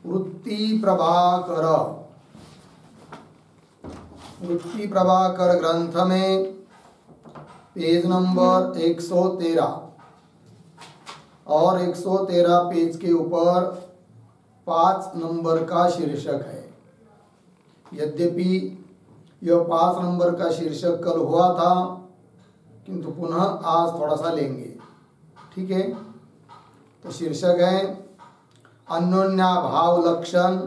वृत्ति प्रभाकर ग्रंथ में पेज नंबर 113 और 113 पेज के ऊपर 5 नंबर का शीर्षक है। यद्यपि यह 5 नंबर का शीर्षक कल हुआ था, किंतु पुनः आज थोड़ा सा लेंगे। ठीक है, तो शीर्षक है अन्योन्याभाव लक्षण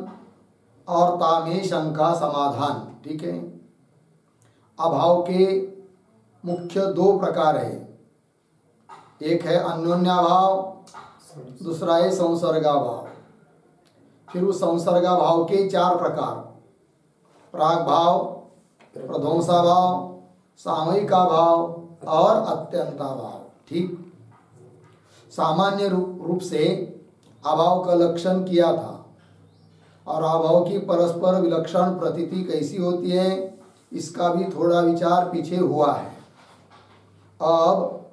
और तामे शंका समाधान। ठीक है, अभाव के मुख्य 2 प्रकार है। एक है अन्योन्याभाव, दूसरा है संसर्गाभाव। फिर उस संसर्गाभाव के 4 प्रकार, प्रागभाव, प्रध्वंसाभाव, सामयिकाभाव और अत्यंताभाव। ठीक, सामान्य रूप से अभाव का लक्षण किया था और अभाव की परस्पर विलक्षण प्रतीति कैसी होती है इसका भी थोड़ा विचार पीछे हुआ है। अब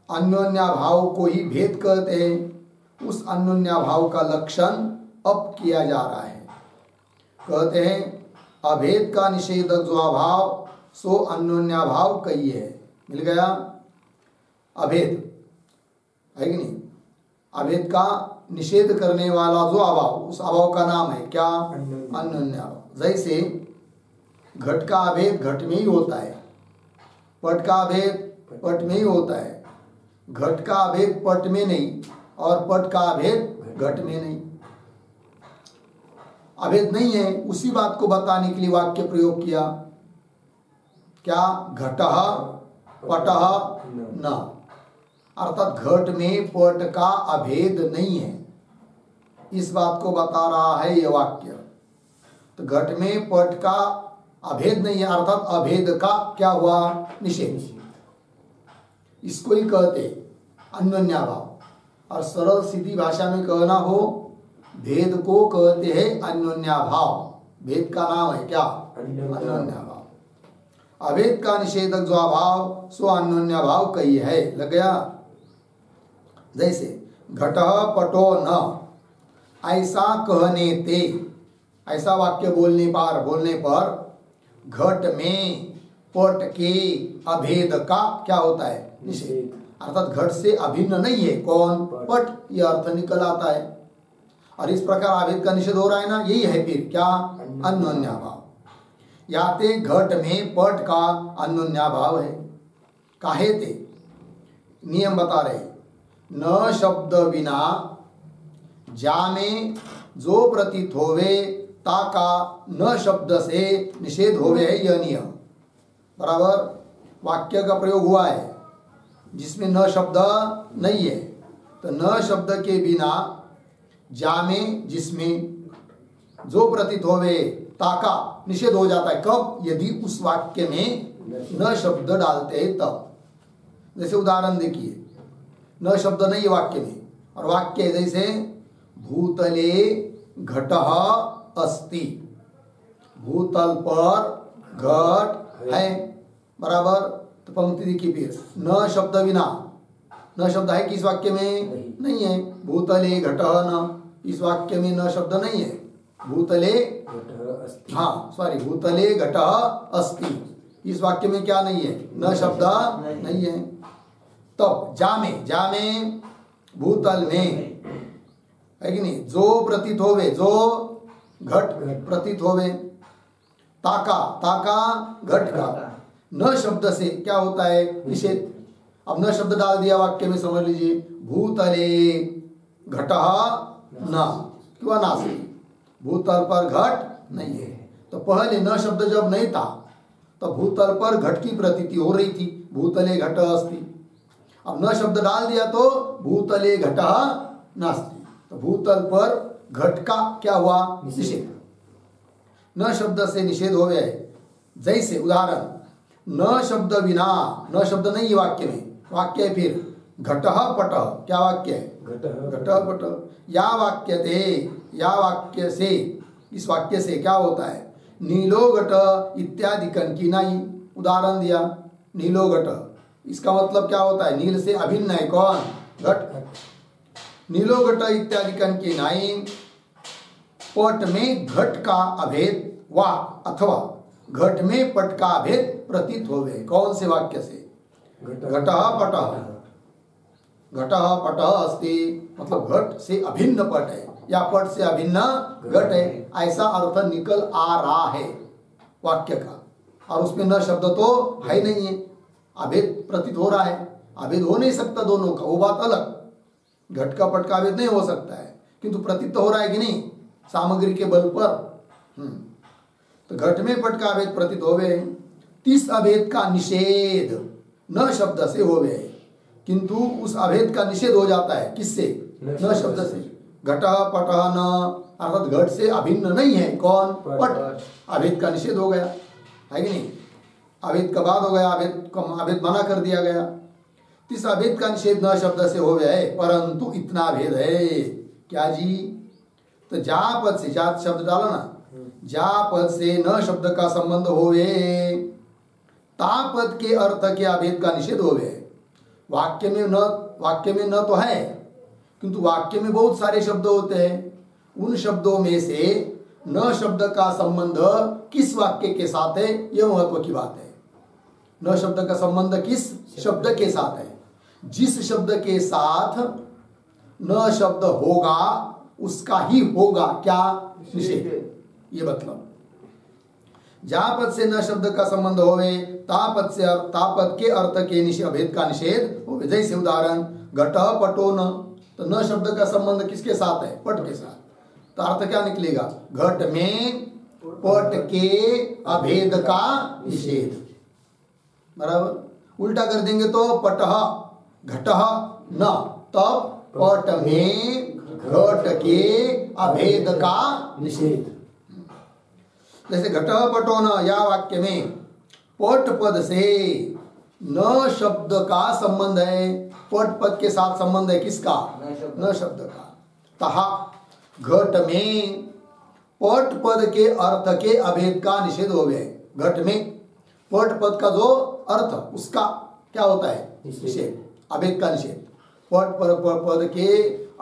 अन्योन्याभाव को ही भेद कहते हैं। उस अन्योन्याभाव का लक्षण अब किया जा रहा है। कहते हैं अभेद का निषेधक जो अभाव सो अन्योन्याभाव कही है। मिल गया अभेद है कि नहीं? अभेद का निषेध करने वाला जो अभाव, उस अभाव का नाम है क्या? अन्योन्याभाव। जैसे घट का अभेद घट में ही होता है, पट का अभेद पट में ही होता है, घट का अभेद पट में नहीं और पट का अभेद घट में नहीं। अभेद नहीं है, उसी बात को बताने के लिए वाक्य प्रयोग किया। क्या? घटः पटः न, अर्थात घट में पट का अभेद नहीं है, इस बात को बता रहा है यह वाक्य। तो घट में पट का अभेद नहीं है, अर्थात अभेद का क्या हुआ? निषेध। इसको ही कहते अन्योन्याभाव। और सरल सीधी भाषा में कहना हो, भेद को कहते हैं अन्योन्याभाव। भेद का नाम है क्या? अन्योन्याभाव। अभेद का निषेधक जो अभाव सो अन्योन्याभाव कही है। लग गया? जैसे घटः पटो न, ऐसा कहने ते, ऐसा वाक्य बोलने पर घट में पट के अभेद का क्या होता है? निषेध। अर्थात घट से अभिन्न नहीं है कौन? पट। यह अर्थ निकल आता है। और इस प्रकार अभेद का निषेध हो रहा है ना, यही है फिर क्या? अन्योन्याभाव। याते घट में पट का अन्योन्याभाव है। काहे ते? नियम बता रहे, न शब्द बिना जामे जो प्रतीत होवे ताका न शब्द से निषेध होवे है यह नियम। बराबर? वाक्य का प्रयोग हुआ है जिसमें न शब्द नहीं है, तो न शब्द के बिना जामे जिसमें जो प्रतीत होवे ताका निषेध हो जाता है। कब? यदि उस वाक्य में न शब्द डालते हैं तब। जैसे उदाहरण देखिए, न शब्द नहीं है वाक्य में, और वाक्य जैसे भूतले घटः अस्ति, भूतल पर घट है। बराबर? तो पंक्ति देखिए फिर, न शब्द बिना, न शब्द है किस वाक्य में? नहीं है। भूतले घटः न, इस वाक्य में न शब्द नहीं है। भूतले, हाँ सॉरी, भूतले घटः अस्ति, इस वाक्य में क्या नहीं है? न शब्द नहीं है। तब जामे, जामे भूतल में है कि नहीं? जो प्रतीत होवे, जो घट प्रतीत होवे, ताका, ताका घट का, न शब्द से क्या होता है? निषेध। अब न शब्द डाल दिया वाक्य में, समझ लीजिए भूतले घटः न, क्यों नास्ति, भूतल पर घट नहीं है। तो पहले न शब्द जब नहीं था तो भूतल पर घट की प्रतीति हो रही थी, भूतले घटः अस्ति। अब न शब्द डाल दिया तो भूतले घटः नास्ति, तो भूतल पर घट का क्या हुआ? निषेध। न शब्द से निषेध हो गया है। जैसे उदाहरण, न शब्द बिना, न शब्द नहीं है वाक्य में, वाक्य है फिर घटः पटः, क्या वाक्य है? घटः पटः। या वाक्य थे, या वाक्य से, इस वाक्य से क्या होता है? नीलो घट इत्यादि कन की नहीं, उदाहरण दिया नीलो घट, इसका मतलब क्या होता है? नील से अभिन्न है कौन? घट। नीलो घट इत्यादि कन की नहीं, पट में घट का अभेद वा अथवा घट में पट का अभेद प्रतीत होवे। कौन से वाक्य से? घटः पटः, घटः पटः अस्ति मतलब घट से अभिन्न पट है या पट से अभिन्न घट है, ऐसा अर्थ निकल आ रहा है वाक्य का। और उसमें न शब्द तो है नहीं है, अभेद प्रतीत हो रहा है। अभेद हो नहीं सकता दोनों का, वो बात अलग। घट का पट का अभेद नहीं हो सकता है, किंतु प्रतीत हो रहा है कि नहीं सामग्री के बल पर। तो घट में पट का अभेद प्रतीत होवे, तिस अभेद का निषेध न शब्द से होवे, किंतु उस अभेद का निषेध हो जाता है किससे? न शब्द से। घटः पटः न अर्थात घट से अभिन्न नहीं है कौन? पट। अभेद का निषेध हो गया है कि नहीं? अभेद का बाद हो गया, अभेद मना कर दिया गया। इस अभेद का निषेध न शब्द से हो गया है, परंतु इतना भेद है क्या जी? तो जा पद से, जा शब्द डालो ना, जा पद से न शब्द का संबंध होवे, ता पद के अर्थ के अभेद का निषेध होवे। वाक्य में न तो है, किंतु वाक्य में बहुत सारे शब्द होते हैं। उन शब्दों में से न शब्द का संबंध किस वाक्य के साथ है, यह महत्व की बात है। न शब्द का संबंध किस शब्द के साथ है? जिस शब्द के साथ न शब्द होगा उसका ही होगा क्या? निषेध। ये मतलब जापद से न शब्द का संबंध होवे, तापद के अर्थ के अभेद का निषेध होवे। जैसे उदाहरण घटः पटो न, तो न शब्द का संबंध किसके साथ है? पट के साथ। तो अर्थ क्या निकलेगा? घट में पट के अभेद का निषेध। बराबर। उल्टा कर देंगे तो पटः घटः न, तब पट में घट के अभेद का निषेध। जैसे घटः पटो न या वाक्य में पट पद से न शब्द का संबंध है, पट पद के साथ संबंध है किसका? न शब्द का। तहा घट में पट पद के अर्थ के अभेद का निषेध हो गए। घट में पट पद का जो अर्थ उसका क्या होता है? निषेध, अभेद का निषेध। पट पद के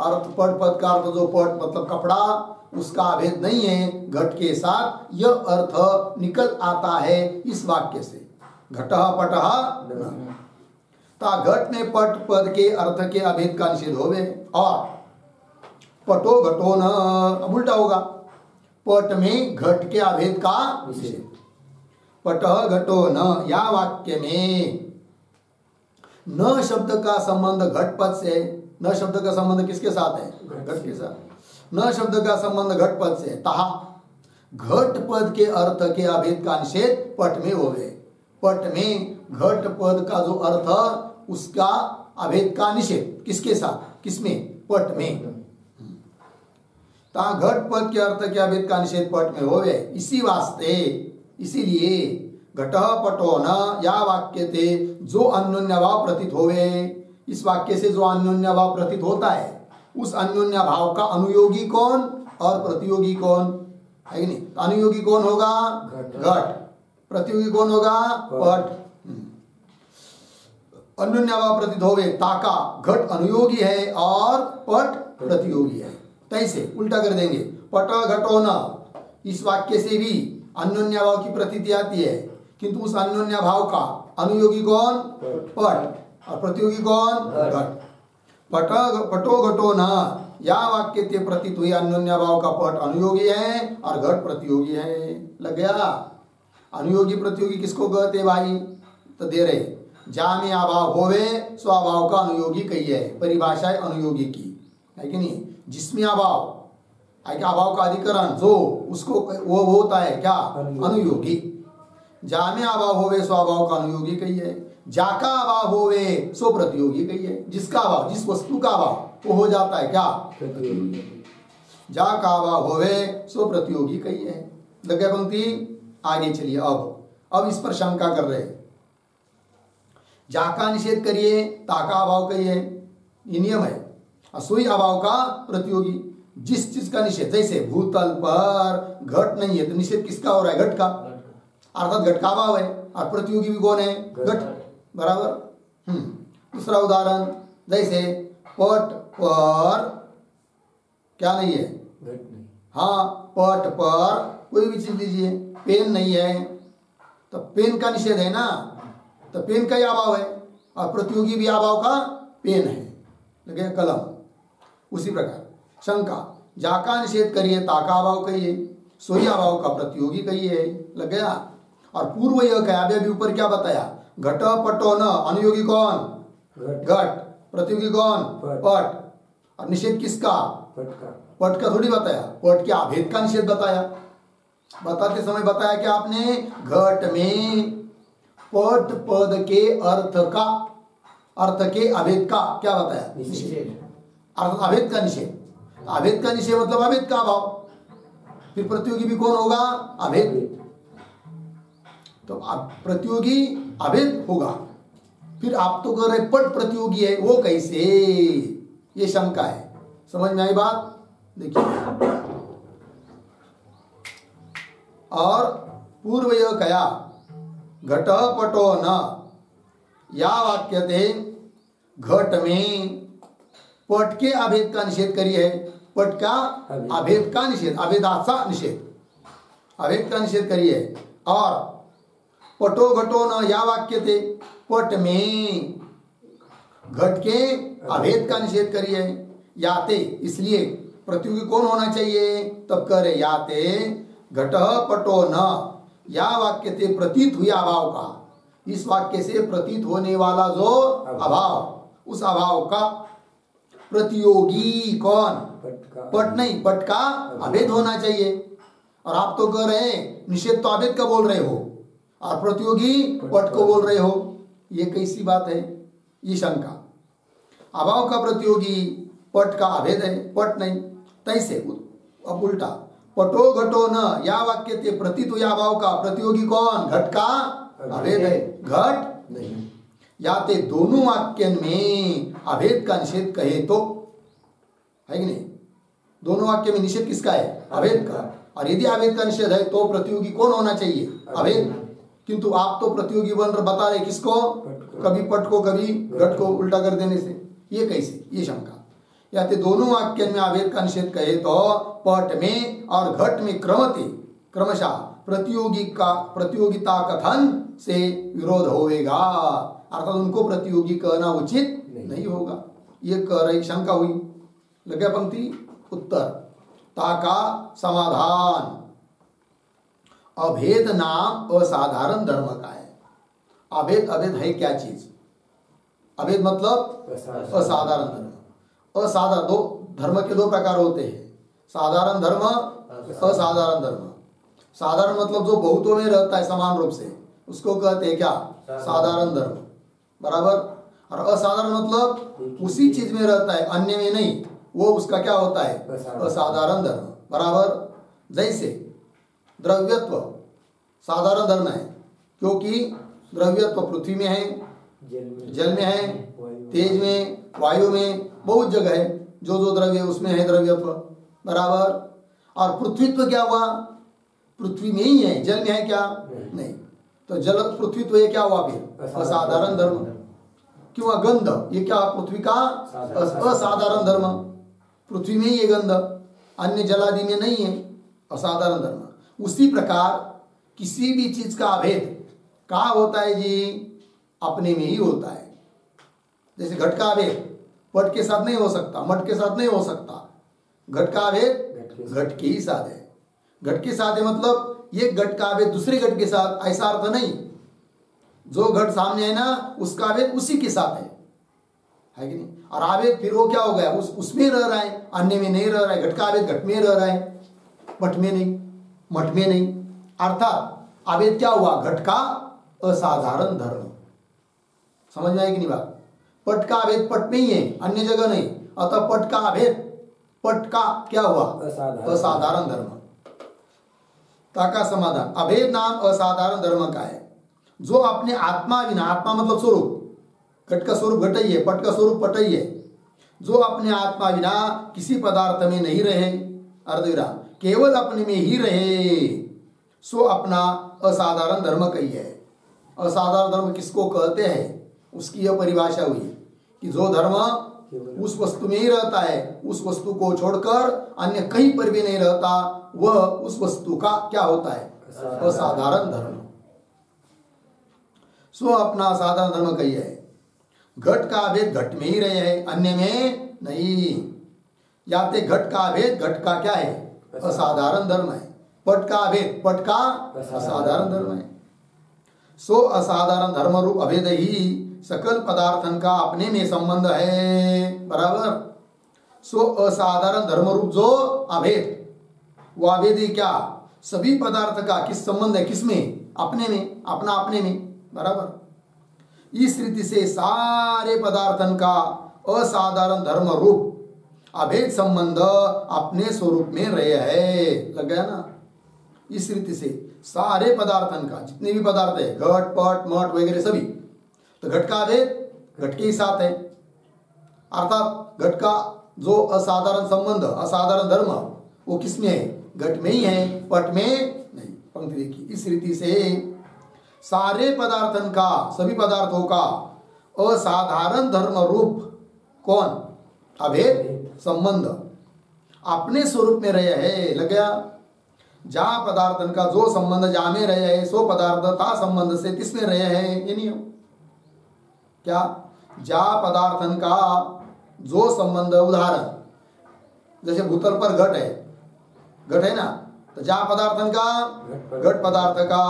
अर्थ, पट पद का अर्थ जो पट मतलब कपड़ा, उसका अभेद नहीं है घट के साथ, यह अर्थ निकल आता है इस वाक्य से। घटः पटः ता घट में पट पद के अर्थ के अभेद का निषेध होवे। और पटो घटो न, अब उल्टा होगा, पट में घट के अभेद का निषेध। पटः घटो न या वाक्य में न शब्द का संबंध घट पद से, न शब्द का संबंध किसके साथ है? घट के साथ। न शब्द का संबंध घट पद से, तहा घट पद के अर्थ के अभेद का निषेध पट में होवे। पट में घट पद का जो अर्थ उसका अभेद का निषेध किसके साथ? किसमें? पट में। ता घट पद के अर्थ के अभेद का निषेध पट में होवे। इसी वास्ते, इसीलिए घटः पटो न या वाक्य थे जो अन्योन्य भाव प्रतीत होवे, इस वाक्य से जो अन्योन्य भाव प्रतीत होता है, उस अन्योन्य भाव का अनुयोगी कौन और प्रतियोगी कौन है कि नहीं? अनुयोगी कौन होगा? घट। प्रतियोगी कौन होगा? पट। अन्योन्य भाव प्रतीत होवे, ताका घट अनुयोगी है और पट प्रतियोगी है। तैसे उल्टा कर देंगे, पट घटो न, इस वाक्य से भी अन्योन्य भाव की प्रतीति आती है, किंतु उस अन्योन्य भाव का अनुयोगी कौन? पट। और प्रतियोगी कौन? घट। पटो घटो न या वाक्य ते प्रतीत हुई अन्योन्य भाव का पट अनुयोगी है और घट प्रतियोगी है। लग गया? अनुयोगी प्रतियोगी किसको कहते भाई? तो दे रहे, जा में अभाव होवे स्वभाव का अनुयोगी कही है, परिभाषा है अनुयोगी की, है कि नहीं? जिसमें अभाव, अभाव का अधिकरण जो उसको वो होता है क्या? अनुयोगी। जा में अभाव होवे स्वभाव का अनुयोगी कही है, जाका अभाव होवे सो प्रतियोगी कही है। जिसका अभाव, जिस वस्तु का अभाव, वो हो जाता है क्या? जा का अभाव होवे सो प्रतियोगी कही है। लग गया पंक्ति? आगे चलिए। अब इस पर शंका कर रहे, जा का निषेध करिए, ताका अभाव कहिए, ये नियम है। असुई अभाव का प्रतियोगी, जिस चीज का निषेध, जैसे भूतल पर घट नहीं है तो निषेध किसका हो रहा है? घट का, अर्थात घट का अभाव है। और प्रतियोगी भी कौन है? घट। बराबर। दूसरा उदाहरण, जैसे पट पर क्या नहीं है? हाँ, पट पर कोई भी चीज लीजिए, पेन नहीं है तो पेन का निषेध है ना, तो पेन का ही अभाव है, और प्रतियोगी भी अभाव का पेन है, लगे कलम। उसी प्रकार शंका, जाका निषेध करिए ताका अभाव कहिए, सोई अभाव का प्रतियोगी कहिए, लग गया। और पूर्व यह कहा, अभी ऊपर क्या बताया, घट पटो न, अनुयोगी कौन, घट, प्रतियोगी कौन, पट, और निषेध किसका, पट का थोड़ी बताया, पट के अभेद का निषेध बताया। बताते समय बताया कि आपने घट में पट पद के अर्थ का, अर्थ के अभेद का क्या बताया, निषेध, अर्थ अभेद का निषेध। अभेद का निषेध मतलब अभेद का अभाव, फिर प्रतियोगी भी कौन होगा, अभेद। तो अब प्रतियोगी अभेद होगा, फिर आप तो कह रहे पट प्रतियोगी है, वो कैसे, ये शंका है। समझ में आई बात, देखिए। और पूर्व यह कया घट पटो न, या वाक्य थे घट में पट के अभेद का निषेध करिए, पट का अभेद का निषेध, अभेदासा निषेध, अभेद का निषेध करिए। और पटो घटो न, या वाक्य थे पट में घट के अभेद का निषेध करिए, याते, इसलिए प्रतियोगी कौन होना चाहिए, तब कह रहे याते घट पटो न, या वाक्य थे प्रतीत हुआ अभाव का, इस वाक्य से प्रतीत होने वाला जो अभाव, उस अभाव का प्रतियोगी कौन, पट नहीं, पट का अभेद होना चाहिए। और आप तो कह रहे हैं निषेध तो अभेद का बोल रहे हो और प्रतियोगी पट को बोल रहे हो, ये कैसी बात है, ये शंका। अभाव का प्रतियोगी पट का अभेद है, पट नहीं, तैसे अब उल्टा, पटो घटो न, या वाक्य ते प्रतीत हुआ अभाव का प्रतियोगी कौन, घट का अभेद है, घट नहीं। या ते दोनों वाक्य में अभेद का निषेध कहे तो, है कि नहीं, दोनों वाक्य में निषेध किसका है, अभेद का। और यदि अभेद का निषेध है तो प्रतियोगी कौन होना चाहिए, अभेद। किंतु आप तो प्रतियोगी बता रहे किसको, कभी पट को कभी घट को, उल्टा कर देने से, ये कैसे, ये शंका। या तो दोनों वाक्य में अभेद का निषेध कहे तो पट में और घट में क्रमशः प्रतियोगिता कथन से विरोध होगा, अर्थात उनको प्रतियोगी कहना उचित नहीं होगा, ये कह रही शंका हुई। लगे पंक्ति, उत्तर ताका समाधान, अभेद नाम असाधारण धर्म का है। अभेद, अभेद है क्या चीज, अभेद मतलब असाधारण धर्म। असाधारण, दो धर्म के दो प्रकार होते हैं, साधारण धर्म, असाधारण धर्म। साधारण मतलब जो बहुतों में रहता है समान रूप से, उसको कहते हैं क्या, साधारण धर्म, बराबर। और असाधारण मतलब उसी चीज में रहता है, अन्य में नहीं, वो उसका क्या होता है, असाधारण धर्म, बराबर। जैसे द्रव्यत्व साधारण धर्म है, क्योंकि द्रव्यत्व पृथ्वी में है, जल में है, तेज में, वायु में, बहुत जगह है, जो जो द्रव्य उसमें है द्रव्यत्व, बराबर। और पृथ्वीत्व क्या हुआ, पृथ्वी में ही है, जल में है क्या, नहीं, तो जल पृथ्वीत्व ये क्या हुआ, फिर असाधारण धर्म। क्यों, गंध ये क्या, पृथ्वी का असाधारण धर्म, पृथ्वी में ही ये गंध, अन्य जलादि में नहीं है, असाधारण धर्म। उसी प्रकार किसी भी चीज का अभेद कहाँ होता है जी, अपने में ही होता है। जैसे घट का अभेद पट के साथ नहीं हो सकता, मट के साथ नहीं हो सकता, घट का अभेद घट के ही साथ है। घट के साथ है मतलब ये घट का अभेद दूसरे घट के साथ, ऐसा अर्थ नहीं, जो घट सामने है ना उसका अभेद उसी के साथ है कि नहीं। और अभेद फिर वो क्या हो गया, उसमें रह रहा है, अन्य में नहीं रह रहा है। घट का अभेद घट में रह रहा है, पट में नहीं, मठ में नहीं। अर्थात अभेद क्या हुआ, घट का असाधारण धर्म। समझ में आएगी नहीं बात, पट का अभेद पट में ही है, अन्य जगह नहीं, अतः पट का अभेद पट का क्या हुआ, असाधारण धर्म। ताका समाधान, अभेद नाम असाधारण धर्म का है, जो अपने आत्मा विना, आत्मा मतलब स्वरूप, घट का स्वरूप घट ही है, पट का स्वरूप पट ही है, जो अपने आत्मा विना किसी पदार्थ में नहीं रहे, अर्धविराम, केवल अपने में ही रहे, सो अपना असाधारण धर्म कही है। असाधारण धर्म किसको कहते हैं, उसकी यह परिभाषा हुई कि जो धर्म उस वस्तु में ही रहता है, उस वस्तु को छोड़कर अन्य कहीं पर भी नहीं रहता, वह उस वस्तु का क्या होता है? असाधारण धर्म। सो अपना साधारण धर्म कही है। घट का भेद घट में ही रहे है, अन्य में नहीं। याते घट का भेद घट का क्या है? असाधारण धर्म है। पट का भेद पट का असाधारण धर्म है। सो असाधारण धर्म रूप अभेद ही सकल पदार्थन का अपने में संबंध है, बराबर। सो असाधारण धर्म रूप जो अभेद, वो अभेद ही क्या? सभी पदार्थ का किस संबंध है? किसमें? अपने में, अपना अपने में, बराबर। इस रीति से सारे पदार्थन का असाधारण धर्म रूप अभेद संबंध अपने स्वरूप में रहे है। लग गया ना? इस रीति से सारे पदार्थन का, जितने भी पदार्थ है, घट पट मठ वगैरह सभी, तो घट का अभेद घट के ही साथ है, अर्थात घट का जो असाधारण संबंध, असाधारण धर्म, वो किसमें है? घट में ही है, पट में नहीं। पंक्ति देखिए। इस रीति से सारे पदार्थन का, सभी पदार्थों का असाधारण धर्म रूप कौन? अभेद संबंध अपने स्वरूप में रहे है। लग गया? जहां पदार्थन का जो संबंध जहां में रहे है, सो पदार्थ ता संबंध से किसमें रहे है, ये नियम क्या? जहां पदार्थन का जो संबंध, उदाहरण जैसे भूतल पर घट है ना, तो जहां पदार्थन का, घट पदार्थ का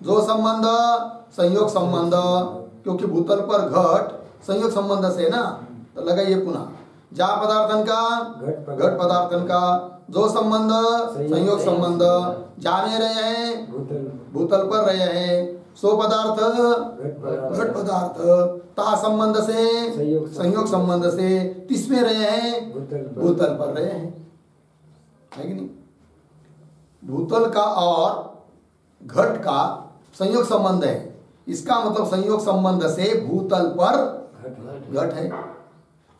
जो संबंध, संयोग संबंध, क्योंकि भूतल पर घट संयोग संबंध से ना, तो लगाइए पुनः, जहां पदार्थन का, घट पदार्थन का जो संबंध, संयोग संबंध, जहां में रहे हैं, भूतल पर रहे हैं, सो पदार्थ, घट पदार्थ ता संबंध से, संयोग संबंध से, किसमें रहे हैं? भूतल पर रहे हैं, है कि नहीं? भूतल का और घट का संयोग संबंध है, इसका मतलब संयोग संबंध से भूतल पर घट है।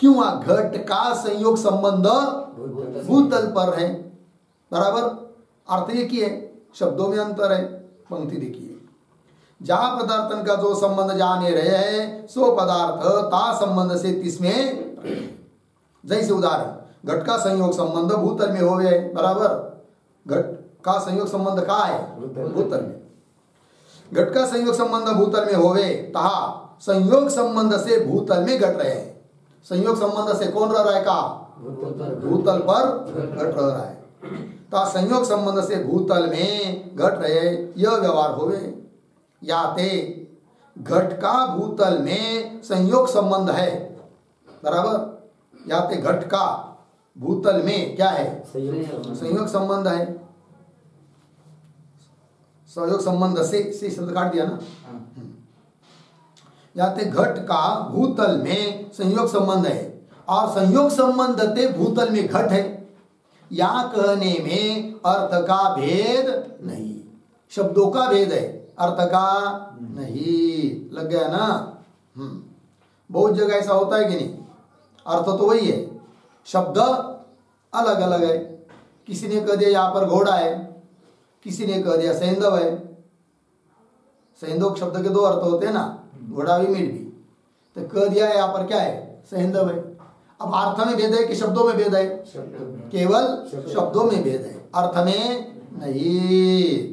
क्यों? घट का संयोग संबंध भूतल पर है, बराबर। अर्थ एक ही है, शब्दों में अंतर है। पंक्ति देखिए। जहां पदार्थन का जो संबंध जहां में रहे है, सो पदार्थ ता संबंध से तिसमें। जैसे उदाहरण, घट का संयोग संबंध भूतल में हो गए, बराबर। घट का संयोग संबंध कहाँ है? भूतल में। घट का संयोग संबंध भूतल में होवे, तहा संयोग संबंध से भूतल में घट रहे हैं। संयोग संबंध से कौन रह रहा है? का भूतल पर घट रह रहा है, ता संयोग संबंध से भूतल में घट रहे, यह व्यवहार होवे। याते घट का भूतल में संयोग संबंध है, बराबर। याते घट का भूतल में क्या है? संयोग संबंध है। संयोग संबंध से शब्द काट दिया ना। याते घट का भूतल में संयोग संबंध है, और संयोग संबंध ते भूतल में घट है। यहाँ कहने में अर्थ का भेद नहीं, शब्दों का भेद है, अर्थ का नहीं। लग गया ना? बहुत जगह ऐसा होता है कि नहीं? अर्थ तो वही है, शब्द अलग अलग है। किसी ने कह दिया यहाँ पर घोड़ा है, किसी ने कह दिया सैंधव है। सैंधव शब्द के दो अर्थ होते हैं ना, घोड़ा भी मीट भी। तो कह दिया यहाँ पर क्या है? सैंधव है। अब अर्थ में भेद है कि शब्दों में भेद है? केवल शब्दों में भेद है, अर्थ में नहीं।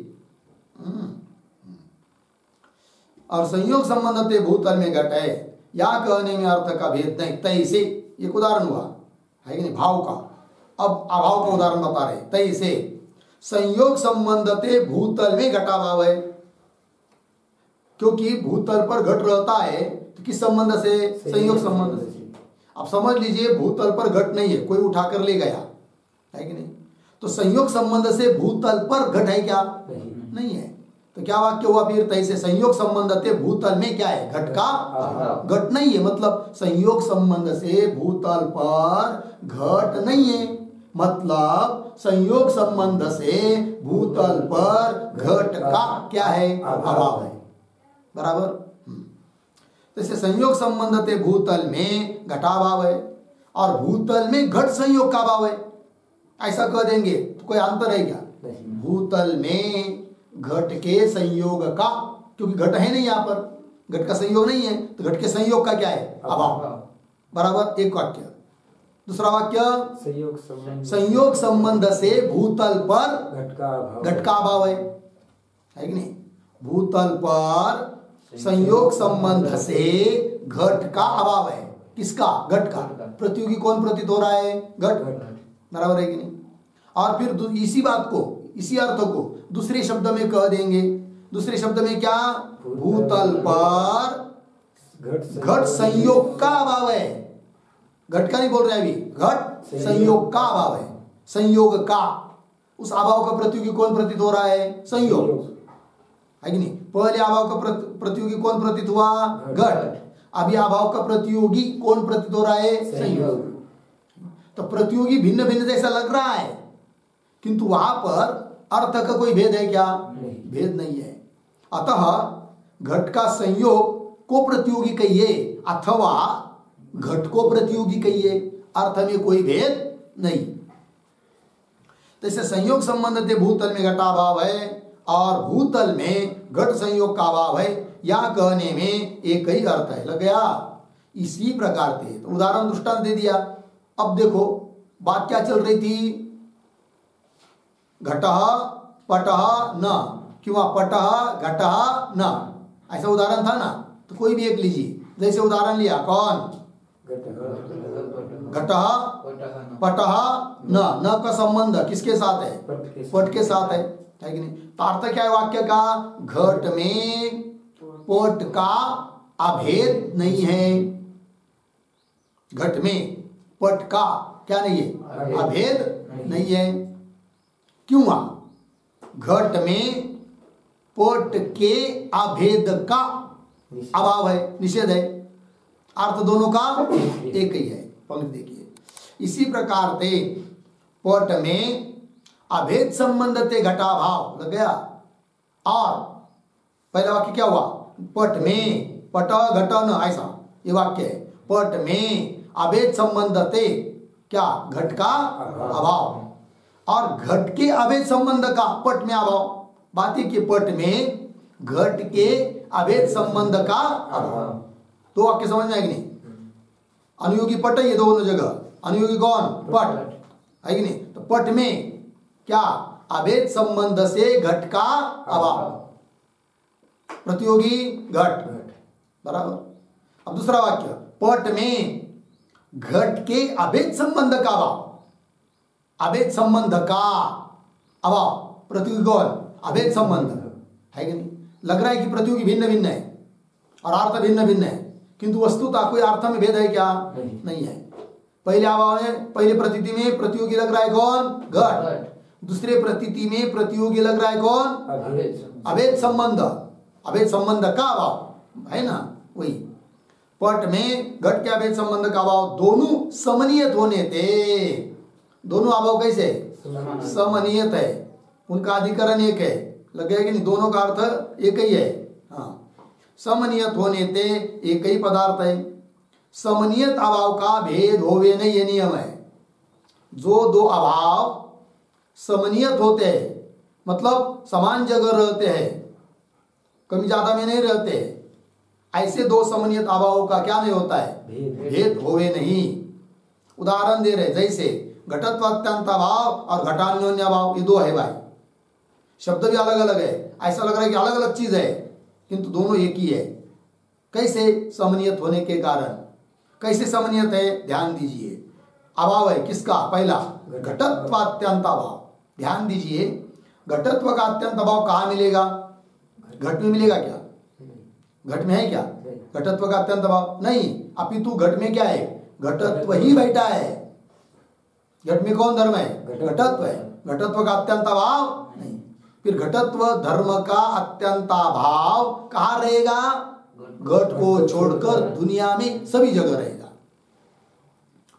और संयोग संबंध ते भूतल में घट है, या कहने में अर्थ का भेद नहीं। तैसे एक उदाहरण हुआ है कि नहीं? भाव का। अब अभाव का उदाहरण बता रहे। तैसे संयोग संबंध ते भूतल में घटा भाव है, क्योंकि भूतल पर घट रहता है, तो किस संबंध से? संयोग संबंध से। अब समझ लीजिए भूतल पर घट नहीं है, कोई उठाकर ले गया, है कि नहीं? तो संयोग संबंध से भूतल पर घट है क्या? नहीं है। तो क्या वाक्य हुआ फिर? तैसे संयोग संबंध ते भूतल में क्या है? घट का घट नहीं है, मतलब संयोग संबंध से भूतल पर घट नहीं है, मतलब संयोग संबंध से भूतल पर घट का क्या है? अभाव है, बराबर। जैसे संयोग संबंध ते भूतल में घटाभाव है, और भूतल में घट संयोग का भाव है, ऐसा कह देंगे तो कोई अंतर है क्या? भूतल में घट के संयोग का, क्योंकि घट है नहीं यहाँ पर, घट का संयोग नहीं है, तो घट के संयोग का क्या है? अभाव। बराबर, एक वाक्य। दूसरा वाक्य संयोग संबंध से भूतल पर घट का अभाव है कि नहीं? भूतल पर संयोग संबंध से घट का अभाव है। किसका? घट का। प्रतियोगी कौन प्रतीत हो रहा है? घट। बराबर है कि नहीं? और फिर इसी बात को, इसी अर्थ को दूसरे शब्द में कह देंगे। दूसरे शब्द में क्या? भूतल पर घट संयोग का अभाव है। घट का नहीं बोल रहे अभी, घट संयोग का अभाव है। संयोग का, उस अभाव का प्रतियोगी कौन प्रतीत हो रहा है? संयोग है कि नहीं? पहले अभाव का प्रतियोगी कौन प्रतीत हुआ? घट। अभी अभाव का प्रतियोगी कौन प्रतीत हो रहा है? संयोग। तो प्रतियोगी भिन्न भिन्न जैसा लग रहा है, किंतु वहां पर अर्थ का कोई भेद है क्या? भेद नहीं है। अतः घट का संयोग को प्रतियोगी कहिए अथवा घट को प्रतियोगी कहिए, अर्थ में कोई भेद नहीं। तो इसे संयोग संबंध से भूतल में घटाभाव है और भूतल में घट संयोग का अभाव है, या कहने में एक ही अर्थ है। लग गया? इसी प्रकार से तो उदाहरण दृष्टांत दे दिया। अब देखो बात क्या चल रही थी? घटः पटः न, किंवा पटः घटः न, ऐसा उदाहरण था ना? तो कोई भी एक लीजिए। जैसे उदाहरण लिया, कौन? घटः पटः न का संबंध किसके साथ है? पट के साथ है कि नहीं? तो अर्थ क्या है वाक्य का? घट में पट का अभेद नहीं है। घट में पट का क्या नहीं है? अभेद नहीं है। क्यों? घट में पट के अभेद का अभाव है, निषेध है। अर्थ दोनों का एक ही है। पंक्ति देखिए, इसी प्रकार से पट में अभेद संबंध ते घटाभाव। लग गया? और पहला वाक्य क्या हुआ? पट में पट घट न, ऐसा ये वाक्य है। पट में अभेद संबंध ते क्या? घट का अभाव। और घट के अभेद संबंध का पट में अभाव। बात है कि पट में घट के अभेद संबंध का अभाव। तो वाक्य समझ में आएगी नहीं? अनुयोगी पट है ये दोनों जगह। अनुयोगी कौन? पट है कि नहीं? तो पट में क्या? अभेद संबंध से घट का अभाव। प्रतियोगी घट। बराबर। अब दूसरा वाक्य, पट में घट के अभेद संबंध का अभाव। अभेद संबंध का अभाव। प्रतियोगी कौन? अभेद संबंध है कि नहीं? लग रहा है कि प्रतियोगी भिन्न भिन्न है और अर्थ भिन्न भिन्न है, किंतु वस्तुतः कोई अर्थ में भेद है क्या? नहीं है। पहले अभाव में, पहले प्रतीति में प्रतियोगी लग रहा है कौन? घट। दूसरे प्रतीति में प्रतियोगी लग रहा है कौन? अभेद संबंध। अभेद संबंध का अभाव है ना? वही पट में घट के अभेद संबंध का अभाव दोनों समनियत होने थे। दोनों अभाव कैसे? समनियत है, उनका अधिकरण एक है। लग गया कि नहीं? दोनों का अर्थ एक ही है। हाँ, समनियत होने ते एक ही पदार्थ है। समनियत अभाव का भेद होवे नहीं, ये नियम है। जो दो अभाव समनियत होते हैं, मतलब समान जगह रहते हैं, कमी ज्यादा में नहीं रहते, ऐसे दो समनियत अभावों का क्या नहीं होता है? भेद होवे नहीं। उदाहरण दे रहे, जैसे घटत्व अत्यंत अभाव और घटान्योन्य अभाव, ये दो है भाई। शब्द भी अलग अलग है, ऐसा लग रहा है कि अलग अलग चीज है, किंतु दोनों एक ही है। कैसे? समनियत होने के कारण। कैसे समनियत है? ध्यान दीजिए। अभाव है किसका? पहला घटत्व अत्यंत अभाव। ध्यान दीजिए, घटत्व का अत्यंत अभाव कहाँ मिलेगा? घट में मिलेगा क्या? घट में है क्या घटत्व का अत्यंत अभाव? नहीं, अपितु घट में क्या है? घटत्व ही बैठा है। घट में कौन धर्म है? घटत्व है। घटत्व का अत्यंत अभाव नहीं। फिर घटत्व धर्म का अत्यंत अभाव कहाँ रहेगा? घट को छोड़कर दुनिया में सभी जगह रहेगा।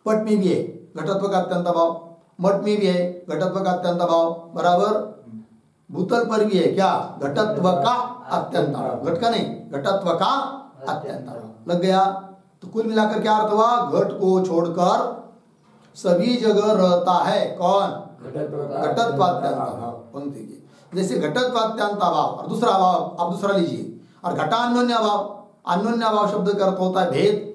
पट में भी है घटत्व का अत्यंत अभाव, मठ में भी है घटत्व का अत्यंत अभाव, बराबर। भूतल पर भी है क्या? घटत्व का अत्यंत अभाव। घट का नहीं, घटत्व का अत्यंत अभाव। लग गया? तो कुल मिलाकर क्या अर्थ हुआ? घट को छोड़कर सभी जगह रहता है कौन? घटत्व अत्यंत अभाव। पंक्ति की जैसे घटत्व अत्यंत अभाव और दूसरा अभाव, अब दूसरा लीजिए, और घटान्योन्य अभाव। अन्योन्य अभाव शब्द का अर्थ होता है भेद।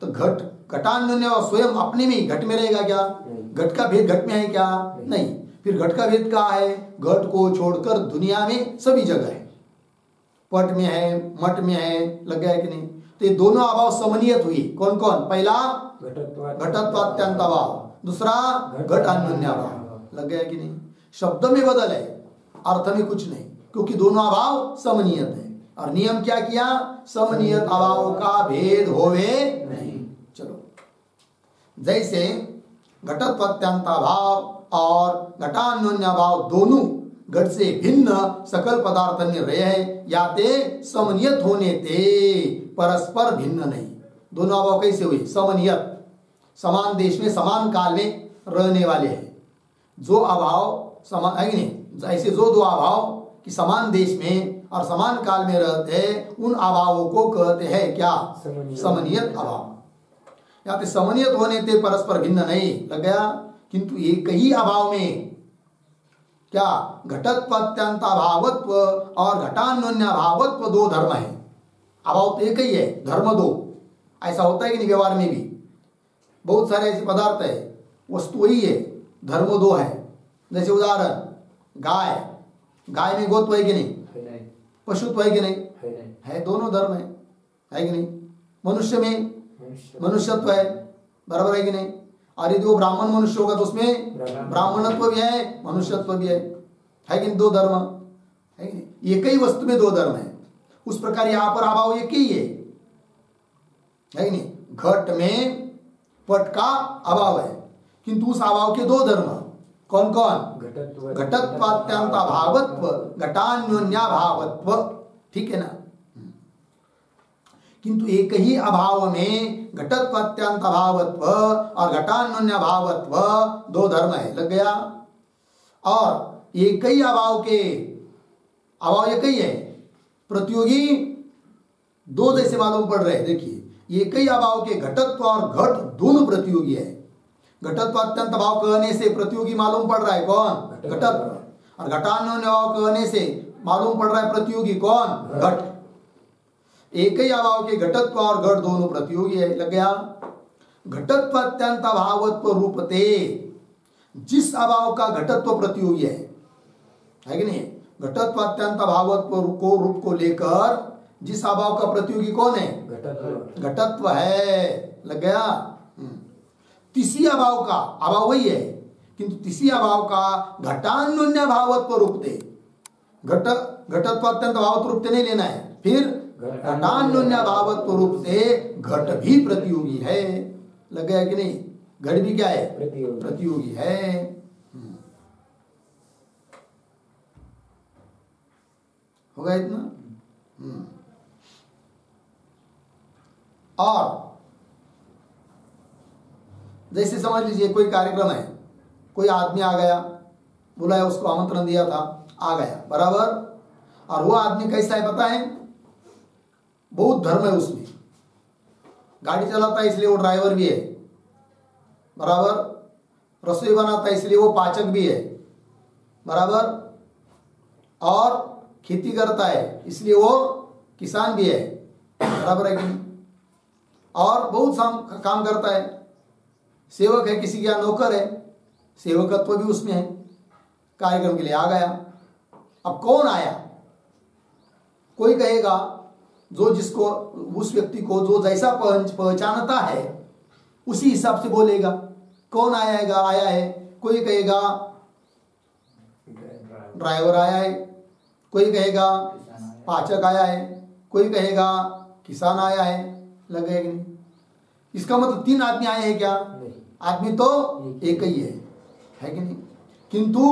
तो घट घटान्योन्य भाव स्वयं अपने में ही घट में रहेगा क्या? घट का भेद घट में है क्या? नहीं। फिर घट का भेद कहाँ है? घट को छोड़कर दुनिया में सभी जगह है, पट में है, मठ में है, लग गया है कि नहीं? तो ये दोनों अभाव समन्वित हुई। कौन कौन? पहला घटत्वात्यंत अभाव, दूसरा घट अन्योन्य अभाव, लग गया है कि नहीं? शब्द में बदल है, अर्थ में कुछ नहीं, क्योंकि दोनों अभाव समन्वित है। और नियम क्या किया? समन्वित अभाव का भेद होवे नहीं। चलो, जैसे घटत्वात्यंत अभाव और घटान्योन्य भाव दोनों घट से भिन्न सकल पदार्थ में रहे, या ते समन्वित होने ते परस्पर भिन्न नहीं। दोनों अभाव कैसे हुए? समन्वित, समान देश में समान काल में रहने वाले हैं। जो अभाव समान है नहीं, ऐसे जो दो अभाव कि समान देश में और समान काल में रहते हैं, उन अभावों को कहते हैं क्या? समन्वित अभाव। या तो समन्वित होने ते परस्पर भिन्न नहीं, लग गया? किंतु एक ही अभाव में क्या? घटत्वात्यंत अभावत्व और घटान्योन्य भावत्व दो धर्म है। अभाव तो एक ही है, धर्म दो। ऐसा होता है कि नहीं? व्यवहार में भी बहुत सारे ऐसे पदार्थ है, वस्तु वही है, धर्म दो है। जैसे उदाहरण, गाय, गाय में गोत्व है कि नहीं? पशुत्व है कि नहीं? है, दोनों धर्म है कि नहीं? मनुष्य में मनुष्यत्व है, बराबर है कि नहीं? और यदि वो ब्राह्मण मनुष्य होगा तो उसमें ब्राह्मणत्व भी है, मनुष्यत्व भी है कि नहीं? दो धर्म है कि नहीं? एक ही वस्तु में दो धर्म है। उस प्रकार यहाँ पर अभाव एक ही है कि नहीं? घट में पट का अभाव है, किंतु उस अभाव के दो धर्म कौन कौन? घटत्वात्यंत भावत्व, घटान्योन्य भावत्व, ठीक है ना? किंतु एक ही अभाव में घटत्वात्यंत भावत्व और घटान्योन्य भावत्व दो धर्म है, लग गया? और एक ही अभाव के अभाव एक ही है, प्रतियोगी दो जैसे मालूम पड़ रहे हैं। देखिए, एक ही अभाव के घटत्व और घट दोनों प्रतियोगी है। घटत्वात्यंत भाव कहने से प्रतियोगी मालूम पड़ रहा है कौन? घटत्व। और घटान्योन्य भाव कहने से मालूम पड़ रहा है प्रतियोगी कौन? घट। एक ही अभाव के घटत्व और घट दोनों प्रतियोगी है, लग गया? घटत्वात्यंत भावत्व रूपते, जिस अभाव का घटत्व प्रतियोगी है कि नहीं? घटत्वात्यंत भावत्व को रूप को लेकर जिस अभाव का प्रतियोगी कौन है? घटत्व है, लग गया? तीसरी अभाव का अभाव वही है, किंतु तीसरी अभाव का घटान्योन्य भावत्व रूपते, घटत्वात्यंत भावत्व रूपते नहीं लेना है, फिर घटान्योन्य भावत्व रूपते घट भी प्रतियोगी है, लग गया कि नहीं? घट भी क्या है? प्रतियोगी है। होगा इतना? और जैसे समझ लीजिए कोई कार्यक्रम है, कोई आदमी आ गया, बुलाया, उसको आमंत्रण दिया था, आ गया, बराबर? और वो आदमी कैसा है पता है? बहुत धर्म है उसमें, गाड़ी चलाता है इसलिए वो ड्राइवर भी है, बराबर? रसोई बनाता है इसलिए वो पाचक भी है, बराबर? और खेती करता है इसलिए वो किसान भी है, बराबर है कि नहीं? और बहुत काम करता है, सेवक है, किसी का नौकर है, सेवकत्व भी उसमें है। कार्यक्रम के लिए आ गया। अब कौन आया? कोई कहेगा जो जिसको, उस व्यक्ति को जो जैसा पहचानता है उसी हिसाब से बोलेगा। कौन आया है? कोई कहेगा ड्राइवर आया है, कोई कहेगा पाचक आया है, कोई कहेगा किसान आया है, लगेगा कि नहीं? इसका मतलब तीन आदमी आए हैं क्या? आदमी तो एक ही है कि नहीं? किंतु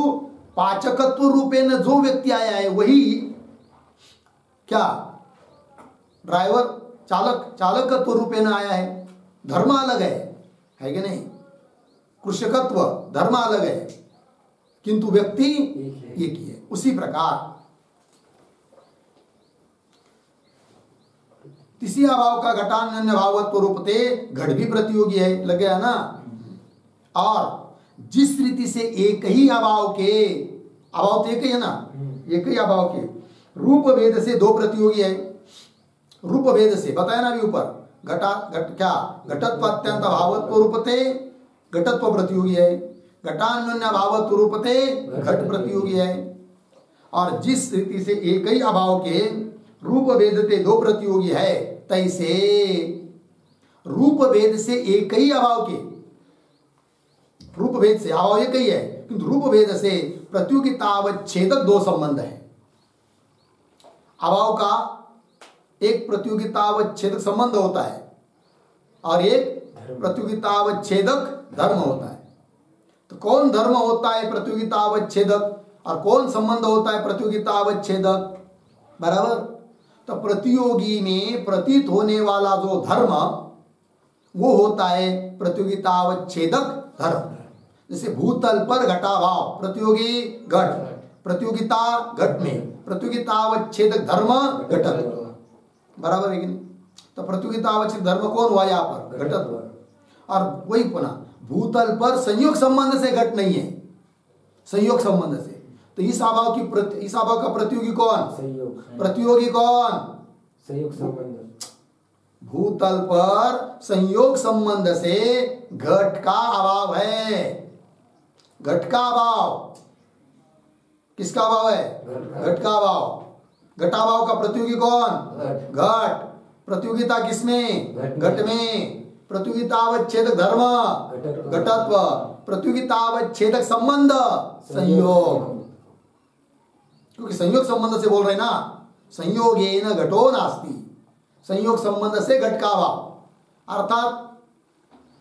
पाचकत्व रूपेण जो व्यक्ति आया है वही क्या? ड्राइवर, चालकत्व रूपेण आया है। धर्म अलग है कि नहीं? कृषकत्व धर्म अलग है, किंतु व्यक्ति एक ही है। उसी प्रकार तीसरी अभाव का घटान्योन्य भावत्व रूपते घट भी प्रतियोगी है, लग गया ना? और जिस रीति से एक ही अभाव के, अभाव तो एक ही है ना, एक ही अभाव के रूप भेद से दो प्रतियोगी है। रूप भेद से बताया ना अभी ऊपर, घट क्या घटत्व अत्यंत भावत्व रूपते घटत्व प्रतियोगी है, घटान्योन्य भावत्व रूपते घट प्रतियोगी है। और जिस रीति से एक ही अभाव के रूप भेदते दो प्रतियोगी है, तैसे रूप भेद से एक ही अभाव के रूप भेद से अभाव एक ही है, किंतु रूप भेद से प्रतियोगितावच्छेदक दो संबंध है। अभाव का एक प्रतियोगितावच्छेदक संबंध होता है और एक प्रतियोगितावच्छेदक धर्म होता है। तो कौन धर्म होता है प्रतियोगितावच्छेदक और कौन संबंध होता है प्रतियोगितावच्छेदक? बराबर। तो प्रतियोगी में प्रतीत होने वाला जो धर्म वो होता है प्रतियोगितावच्छेदक धर्म। जैसे भूतल पर घटाभाव प्रतियोगी घट, प्रतियोगिता घट में प्रतियोगितावच्छेदक धर्म घटत्व, बराबर है कि नहीं? तो प्रतियोगितावच्छेदक धर्म कौन हुआ यहाँ पर? घटत्व। और वही पुनः भूतल पर संयोग संबंध से घट नहीं है, संयोग संबंध से। तो इस अभाव का प्रतियोगी कौन? प्रतियोगी कौन? संयोग संबंध। भूतल पर संयोग संबंध से घट का अभाव है। घट का अभाव किसका अभाव है? घट का अभाव। घटाभाव का प्रतियोगी कौन? घट। प्रतियोगिता किसमें? घट में। प्रतियोगितावच्छेदक धर्म घटत्व, प्रतियोगितावच्छेदक संबंध संयोग। क्योंकि संयोग संबंध से बोल रहे ना, संयोगेन घटो नास्ति, संयोग संबंध से घट का अभाव। अर्थात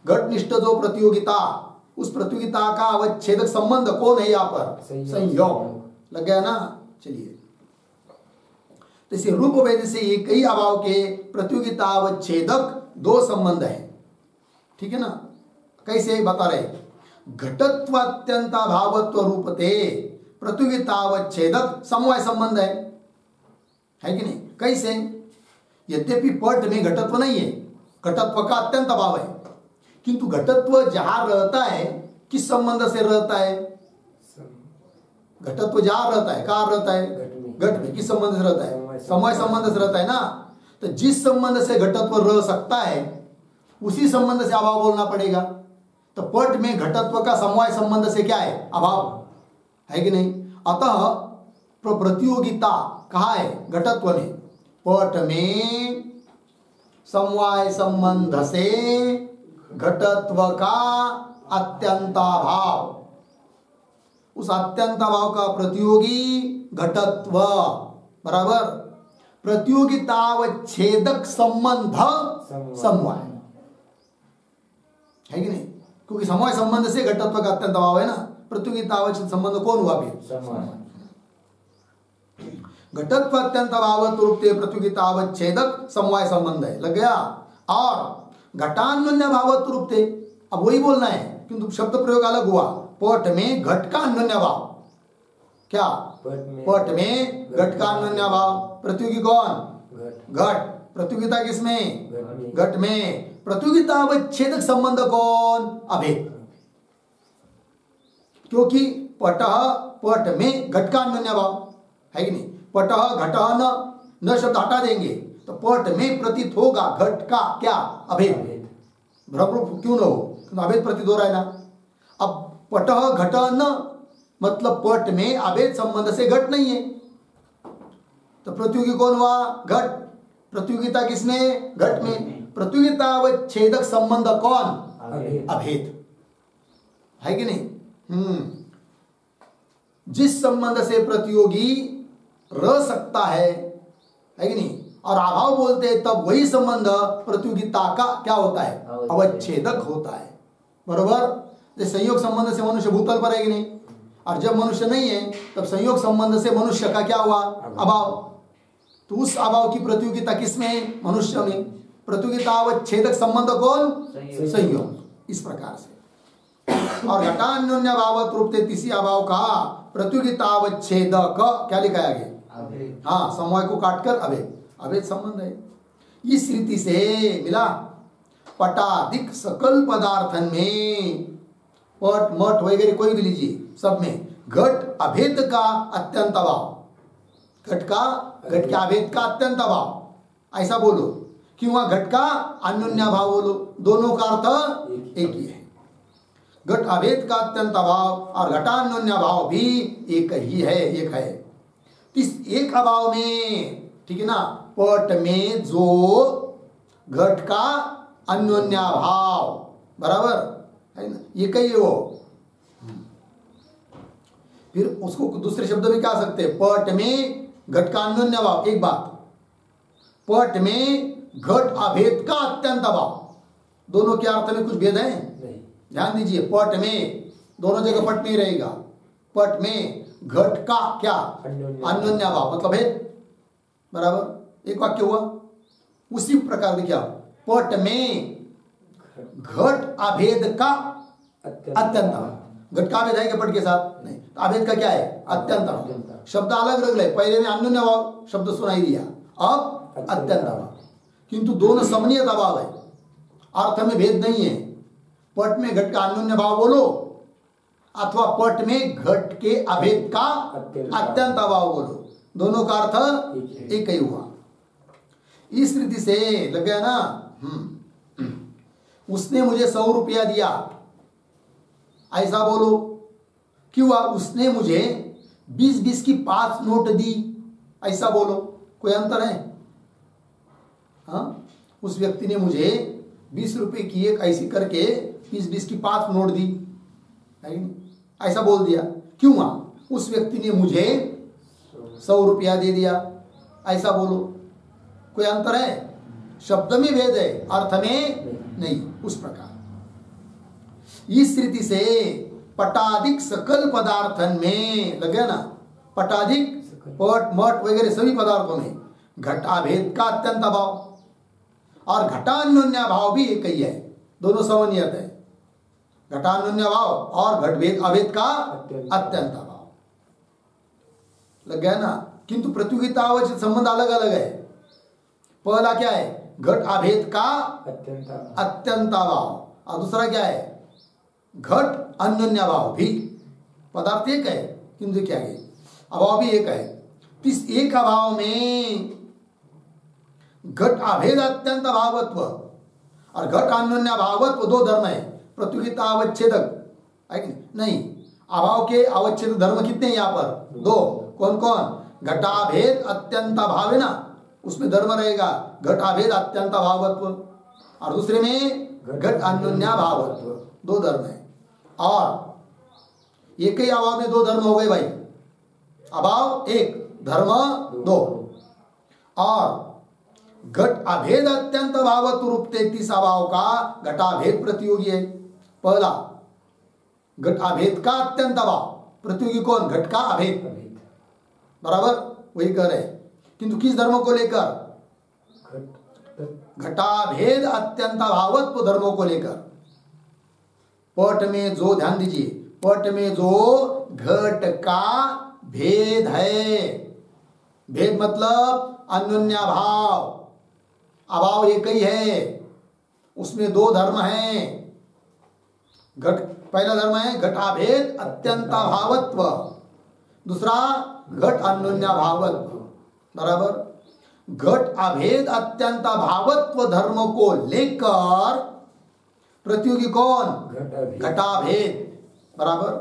घटनिष्ठ जो प्रतियोगिता, उस प्रतियोगिता का अवच्छेदक संबंध कौन है यहाँ पर? संयोग। लग गया ना? चलिए, तो इसे रूप भेद से एक ही अभाव के प्रतियोगिता अवच्छेदक दो संबंध है। ठीक है ना? कैसे बता रहे? घटत्व अत्यंत भावत्व रूपते प्रतियोगितावच्छेदक समवाय संबंध है कि नहीं? कैसे? यद्यपि पट में घटत्व नहीं है, घटत्व का अत्यंत अभाव है, किंतु घटत्व जहां रहता है किस संबंध से रहता है? घटत्व जहां रहता है कहां रहता है? घट में। किस संबंध से रहता है? समवाय संबंध से रहता है ना। तो जिस संबंध से घटत्व रह सकता है उसी संबंध से अभाव बोलना पड़ेगा। तो पट में घटत्व का समवाय संबंध से क्या है? अभाव है कि नहीं? अतः प्रतियोगिता कहाँ है? घटत्व में। पट में समवाय संबंध से घटत्व का अत्यंताभाव, उस अत्यंताभाव का प्रतियोगी घटत्व, बराबर। प्रतियोगितावच्छेदक संबंध समवाय है कि नहीं? क्योंकि समवाय संबंध से घटत्व का अत्यंत अभाव है ना। प्रतियोगितावच्छेद संबंध कौन हुआ फिर? घटत्व अत्यंत अभाव रूपते प्रतियोगितावच्छेदक समवाय संबंध है। लग गया? और घटान्योन्य भावत्व रूपते, अब वही बोलना है किंतु शब्द प्रयोग अलग हुआ। पट में घट का अन्योन्य भाव, क्या? पट में घट का अन्योन्य भाव। प्रतियोगी कौन? घट। प्रतियोगिता किसमें? घट में। प्रतियोगितावच्छेदक संबंध कौन? अभेद। क्योंकि पट में घट का अन्योन्य भाव है कि नहीं? पटः घटः न शब्द हटा देंगे तो पट में प्रतीत होगा घट का क्या? अभेद। भ्रमरूप क्यों न हो, अभेद प्रतीत हो रहा है ना। अब पटः घटः न मतलब पट में अभेद संबंध से घट नहीं है, तो प्रतियोगी कौन हुआ? घट। प्रतियोगिता किसमें? घट में। प्रतियोगितावच्छेदक संबंध कौन? अभेद है कि नहीं? जिस संबंध से प्रतियोगी रह सकता है कि नहीं, और अभाव बोलते हैं तब वही संबंध प्रतियोगिता का क्या होता है? अवच्छेदक होता है। बरोबर। जैसे संयोग संबंध से मनुष्य भूतल पर है कि नहीं, और जब मनुष्य नहीं है तब संयोग संबंध से मनुष्य का क्या हुआ? अभाव। तो उस अभाव की प्रतियोगिता किसमें? मनुष्य में। प्रतियोगितावच्छेदक संबंध कौन? संयोग। इस प्रकार से। और घटान्योन्य भावत्व रूपते तीसरी अभाव का प्रतियोगितावच्छेदक क्या लिखा है आगे? हाँ, समवाय को काटकर अभेद संबंध है। इस रीति से मिला पटादिक सकल पदार्थन में, पट मठ वगैरह कोई भी लीजिए, सब में घट अभेद का अत्यंत अभाव, घट के अभेद का अत्यंत अभाव। ऐसा बोलो किंवा घट का अन्योन्याभाव बोलो, दोनों का अर्थ एक ही है। घट अभेद का अत्यंत अभाव और घटान्योन्याभाव भी एक ही है, एक है। इस एक अभाव में, ठीक है ना, पट में जो घट का अन्योन्याभाव बराबर है ना, ये कही है वो। फिर उसको दूसरे शब्द में क्या सकते हैं, पट में घट का अन्योन्याभाव। एक बात, पट में घट अभेद का अत्यंत अभाव, दोनों के अर्थ में कुछ भेद है? ध्यान दीजिए, पट में दोनों जगह पट नहीं रहेगा, पट में घट का क्या अन्योन्याभाव मतलब भेद बराबर, एक वाक्य हुआ। उसी प्रकार देखिए आप, पट में घट अभेद का अत्यंत अभाव, घट का अभेद है क्या पट के साथ? नहीं, तो अभेद का क्या है? अत्यंत अभाव। शब्द अलग रख ले, पहले ने अन्योन्याभाव शब्द सुनाई दिया, अब अत्यंत अभाव, किंतु दोनों समनीयत अभाव है, अर्थ में भेद नहीं है। पट में घट का अन्योन्याभाव बोलो अथवा पट में घट के अभेद का अत्यंत अभाव बोलो, दोनों का अर्थ एक ही हुआ। इस रीति से लग गया ना। उसने मुझे 100 रुपया दिया, ऐसा बोलो। क्यों? उसने मुझे 20-20 की 5 नोट दी, ऐसा बोलो। कोई अंतर है? हाँ, उस व्यक्ति ने मुझे 20 रुपए की एक ऐसी करके 20-20 की 5 नोट दी, ऐसा बोल दिया। क्यों? उस व्यक्ति ने मुझे 100 रुपया दे दिया, ऐसा बोलो। कोई अंतर है? शब्द में भेद है, अर्थ में नहीं। उस प्रकार इस रीति से पटाधिक सकल पदार्थन में लगे ना, पटाधिक पट मट वगैरह सभी पदार्थों में घटाभेद का अत्यंत अभाव और घटान्योन्याभाव भी एक ही है, दोनों समन्वयत है। घटान्योन्याभाव और घटभेद अभेद का अत्यंत अभाव लग गया ना। किंतु प्रतियोगितावचित संबंध अलग अलग है। पहला क्या है? घट अभेद का अत्यंत अभाव, और दूसरा क्या है? घट अन्योन्याभाव। भी पदार्थ एक है किंतु क्या है, अभाव भी एक है। इस एक अभाव में घट अभेद अत्यंत अभावत्व और घट अन्योन्याभावत्व दो धर्म है। प्रतियोगिता अवच्छेदक है कि नहीं? अभाव के अवच्छेद धर्म कितने हैं यहाँ पर? 2। कौन कौन? घटाभेद अत्यंत अभाव है ना, उसमें धर्म रहेगा घटाभेद अत्यंत अभावत्व, और दूसरे में घट अन्योन्याभावत्व, 2 धर्म है। और एक ही अभाव में 2 धर्म हो गए भाई। अभाव 1, धर्म 2। और घट अभेद अत्यंत अभावत्व रूप 33 अभाव का घटाभेद प्रतियोगी है। पहला घट अभेद का अत्यंत अभाव, प्रतियोगी कौन? घट का अभेद बराबर, वही कह रहे। किंतु किस धर्म को लेकर? घटाभेद अत्यंत अभावत्व धर्मों को लेकर। पट में जो, ध्यान दीजिए, पट में जो घट का भेद है, भेद मतलब अन्योन्याभाव, अभाव एक ही है, उसमें 2 धर्म हैं। घट पहला धर्म है घटाभेद अत्यंताभावत्व, दूसरा घट अन्योन्याभावत्व बराबर। घट अभेद अत्यंताभावत्व धर्म को लेकर प्रतियोगी कौन? घटाभेद बराबर।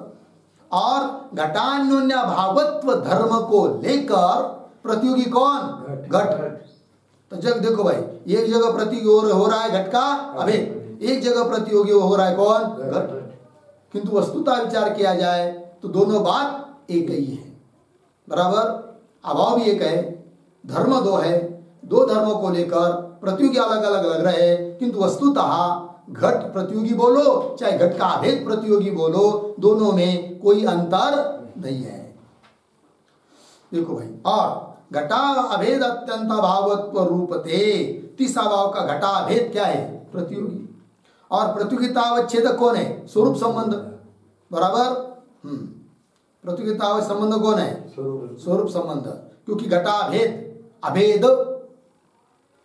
और घटान्योन्याभावत्व धर्म को लेकर प्रतियोगी कौन? घट। तो जब देखो भाई, एक जगह प्रतियोगी हो रहा है घट का अभेद, एक जगह प्रतियोगी हो रहा है कौन? घट। किंतु वस्तुतः विचार किया जाए तो दोनों बात एक ही है बराबर। अभाव भी एक है, धर्म 2 है, 2 धर्मों को लेकर प्रतियोगी अलग अलग लग रहे हैं, किंतु वस्तुतः घट प्रतियोगी बोलो चाहे घट का अभेद प्रतियोगी बोलो, दोनों में कोई अंतर नहीं है। देखो भाई, और घटा अभेद अत्यंत भावत्व रूपते, 30 भाव का घटा अभेद क्या है? प्रतियोगी। और प्रतियोगिता अवच्छेदक कौन है? स्वरूप संबंध बराबर। प्रतियोगिता संबंध कौन है? स्वरूप संबंध। क्योंकि घटा अभेद, अभेद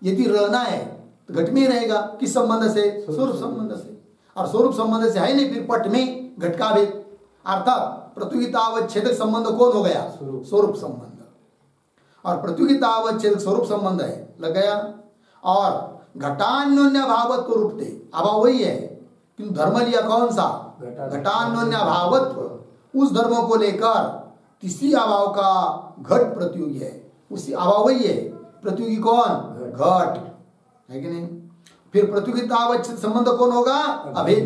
यदि रहना है तो घट में रहेगा। किस संबंध से? स्वरूप संबंध से। और स्वरूप संबंध से है नहीं फिर पट में घट का अभेद, अर्थात प्रतियोगिता अवच्छेदक संबंध कौन हो गया? स्वरूप संबंध। और प्रतियोगिता अवच्छेदक स्वरूप संबंध है, लग गया। और घटान्योन्य भावत्व रूपते, अभाव वही है किंतु धर्म लिया कौन सा? घटान्योन्य भावत्व। उस धर्म को लेकर तीसरी अभाव का घट प्रतियोगी है, उसी अभाव वही है, प्रतियोगी कौन? घट है कि नहीं? फिर प्रतियोगितावच्छेद संबंध कौन होगा? अभेद।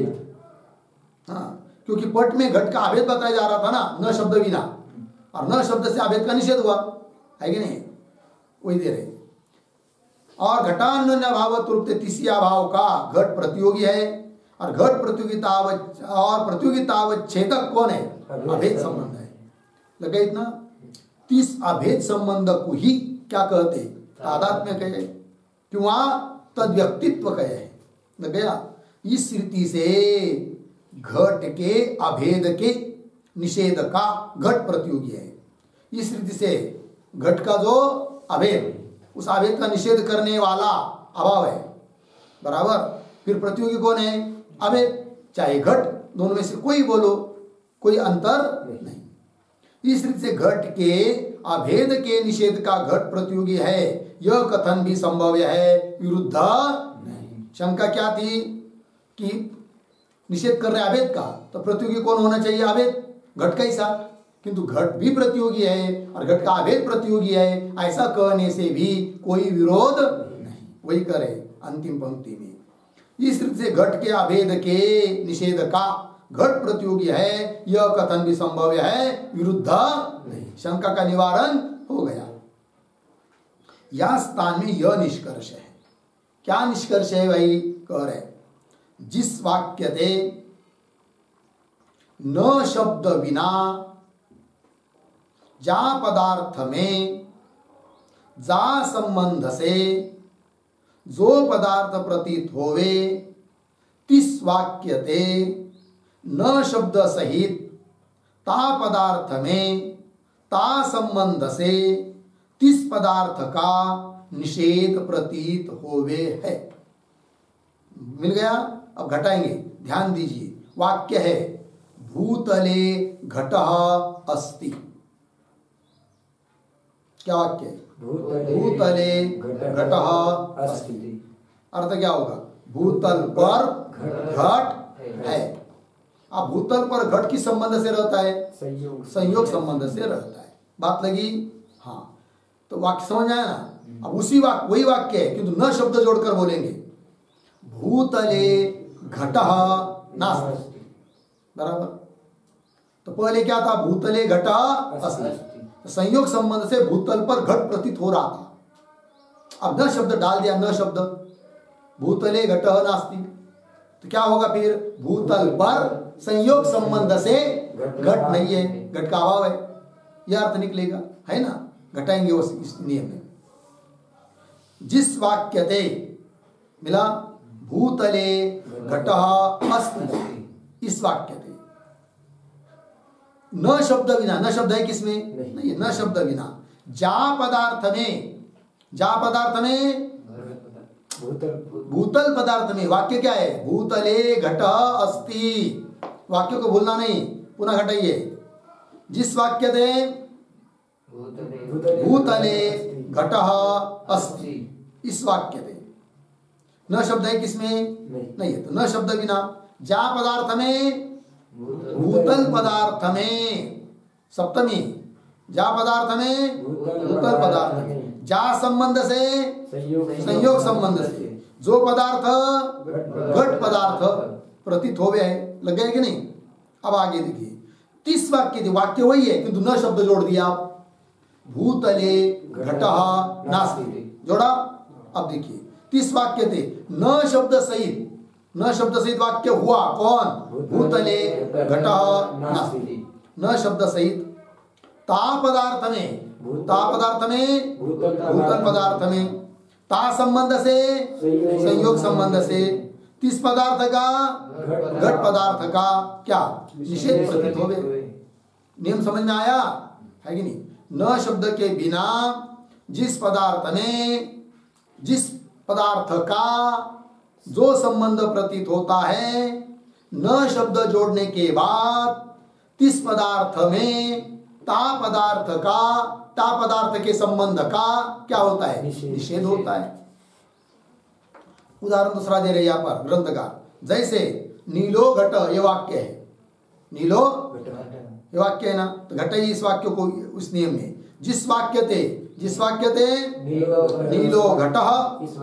हाँ, क्योंकि पट में घट का अभेद बताया जा रहा था ना, न शब्द बिना, और न शब्द से अभेद का निषेध हुआ है कि नहीं, वही दे रहे। और घटान्योन्य भावत्व रूप तीसरी अभाव का घट प्रतियोगी है, और घट प्रतियोगितावच्छेदक कौन है? अभेद संबंध है। लगा इतना? तीस अभेद संबंध को ही क्या कहते? तादात्म्य कहे, क्यों? तद व्यक्तित्व कहे। लग गया? इस रीति से घट के अभेद के निषेध का घट प्रतियोगी है। इस रीति से घट का जो अभेद, उस अभेद का निषेध करने वाला अभाव है, बराबर। फिर प्रतियोगी कौन है? अभेद, चाहे घट, दोनों में से कोई बोलो, कोई अंतर नहीं। इस रीति से घट के अभेद के निषेध का घट प्रतियोगी है, यह कथन भी संभव है, विरुद्ध नहीं। शंका क्या थी कि निषेध कर रहे अभेद का, तो प्रतियोगी कौन होना चाहिए? अभेद, घट का ही सा, किंतु घट भी प्रतियोगी है और घट का अभेद प्रतियोगी है, ऐसा कहने से भी कोई विरोध नहीं। वही करे अंतिम पंक्ति में, इस रीति से घट के अभेद के निषेध का घट प्रतियोगी है, यह कथन भी संभव है, विरुद्ध नहीं। शंका का निवारण हो गया। या स्थान में यह निष्कर्ष है। क्या निष्कर्ष है भाई? कह रहे जिस वाक्य थे न शब्द बिना जा पदार्थ में जा संबंध से जो पदार्थ प्रतीत होवे, तिस वाक्य थे न शब्द सहित ता पदार्थ में ता संबंध से तिस पदार्थ का निषेध प्रतीत होवे है। मिल गया? अब घटाएंगे, ध्यान दीजिए। वाक्य है भूतले घटः अस्ति। क्या वाक्य है? भूतले घटः अस्ति। अर्थ क्या होगा? भूतल पर घट है। अब भूतल पर घट किस संबंध से रहता है? संयोग संबंध से रहता है। बात लगी? हाँ, तो वाक्य समझ आया ना? अब उसी वाक्य, वही वाक्य है किंतु न शब्द जोड़कर बोलेंगे। भूतले घटः नास्ति, बराबर। तो पहले क्या था? भूतले घटः अस्ति, संयोग संबंध से भूतल पर घट प्रतीत हो रहा था। अब न शब्द डाल दिया, न शब्द, भूतले घटः नास्ति, तो क्या होगा फिर? भूतल पर संयोग संबंध से घट नहीं है, घट का अभाव है, यह अर्थ निकलेगा, है ना? घटाएंगे उस इस नियम में। जिस वाक्य थे मिला भूतले घटः अस्ति, इस वाक्य थे न शब्द बिना, न शब्द है किसमें? नहीं, न शब्द बिना जा पदार्थ में, जा पदार्थ में भूतल पदार्थ में। वाक्य क्या है? भूतले घटः अस्ति। वाक्य को भूलना नहीं, पुनः घटाइए। जिस वाक्य थे भूतले घटः अस्ति, इस वाक्य थे न शब्द है किसमें? नहीं है, तो न शब्द बिना जा पदार्थ में, भूतल पदार्थ में, सप्तमी, जा पदार्थ में, भूतल पदार्थ में, जा संबंध से, संयोग संबंध से, जो पदार्थ घट पदार्थ प्रतीत हो गया है। लग गया कि नहीं? अब आगे देखिए, तीस वाक्य थे, वाक्य वही है किंतु न शब्द जोड़ दिया आप। भूतले घटः नास्ति जोड़ा। अब देखिए, तीस वाक्य थे न शब्द सहित, न शब्द सहित वाक्य हुआ कौन? भूतले घटः नास्ति, न शब्द सहित। ता पदार्थ में, ता पदार्थ में, भूतल पदार्थ में, ता संबंध से, संयोग संबंध से, तीस पदार्थ का घट पदार्थ का क्या निषेध प्रतीत हो गए। नियम समझ में आया है कि नहीं? न शब्द के बिना जिस पदार्थ में, जिस पदार्थ का जो संबंध प्रतीत होता है, न शब्द जोड़ने के बाद तिस पदार्थ में ता पदार्थ का, ता पदार्थ के संबंध का क्या होता है? निषेध होता है। उदाहरण दूसरा दे रहे यहाँ पर ग्रंथकार, जैसे नीलो घट, ये वाक्य है, नीलो ये वाक्य है ना, तो घट ही इस वाक्य को उस नियम में, जिस वाक्य थे नीलो घट,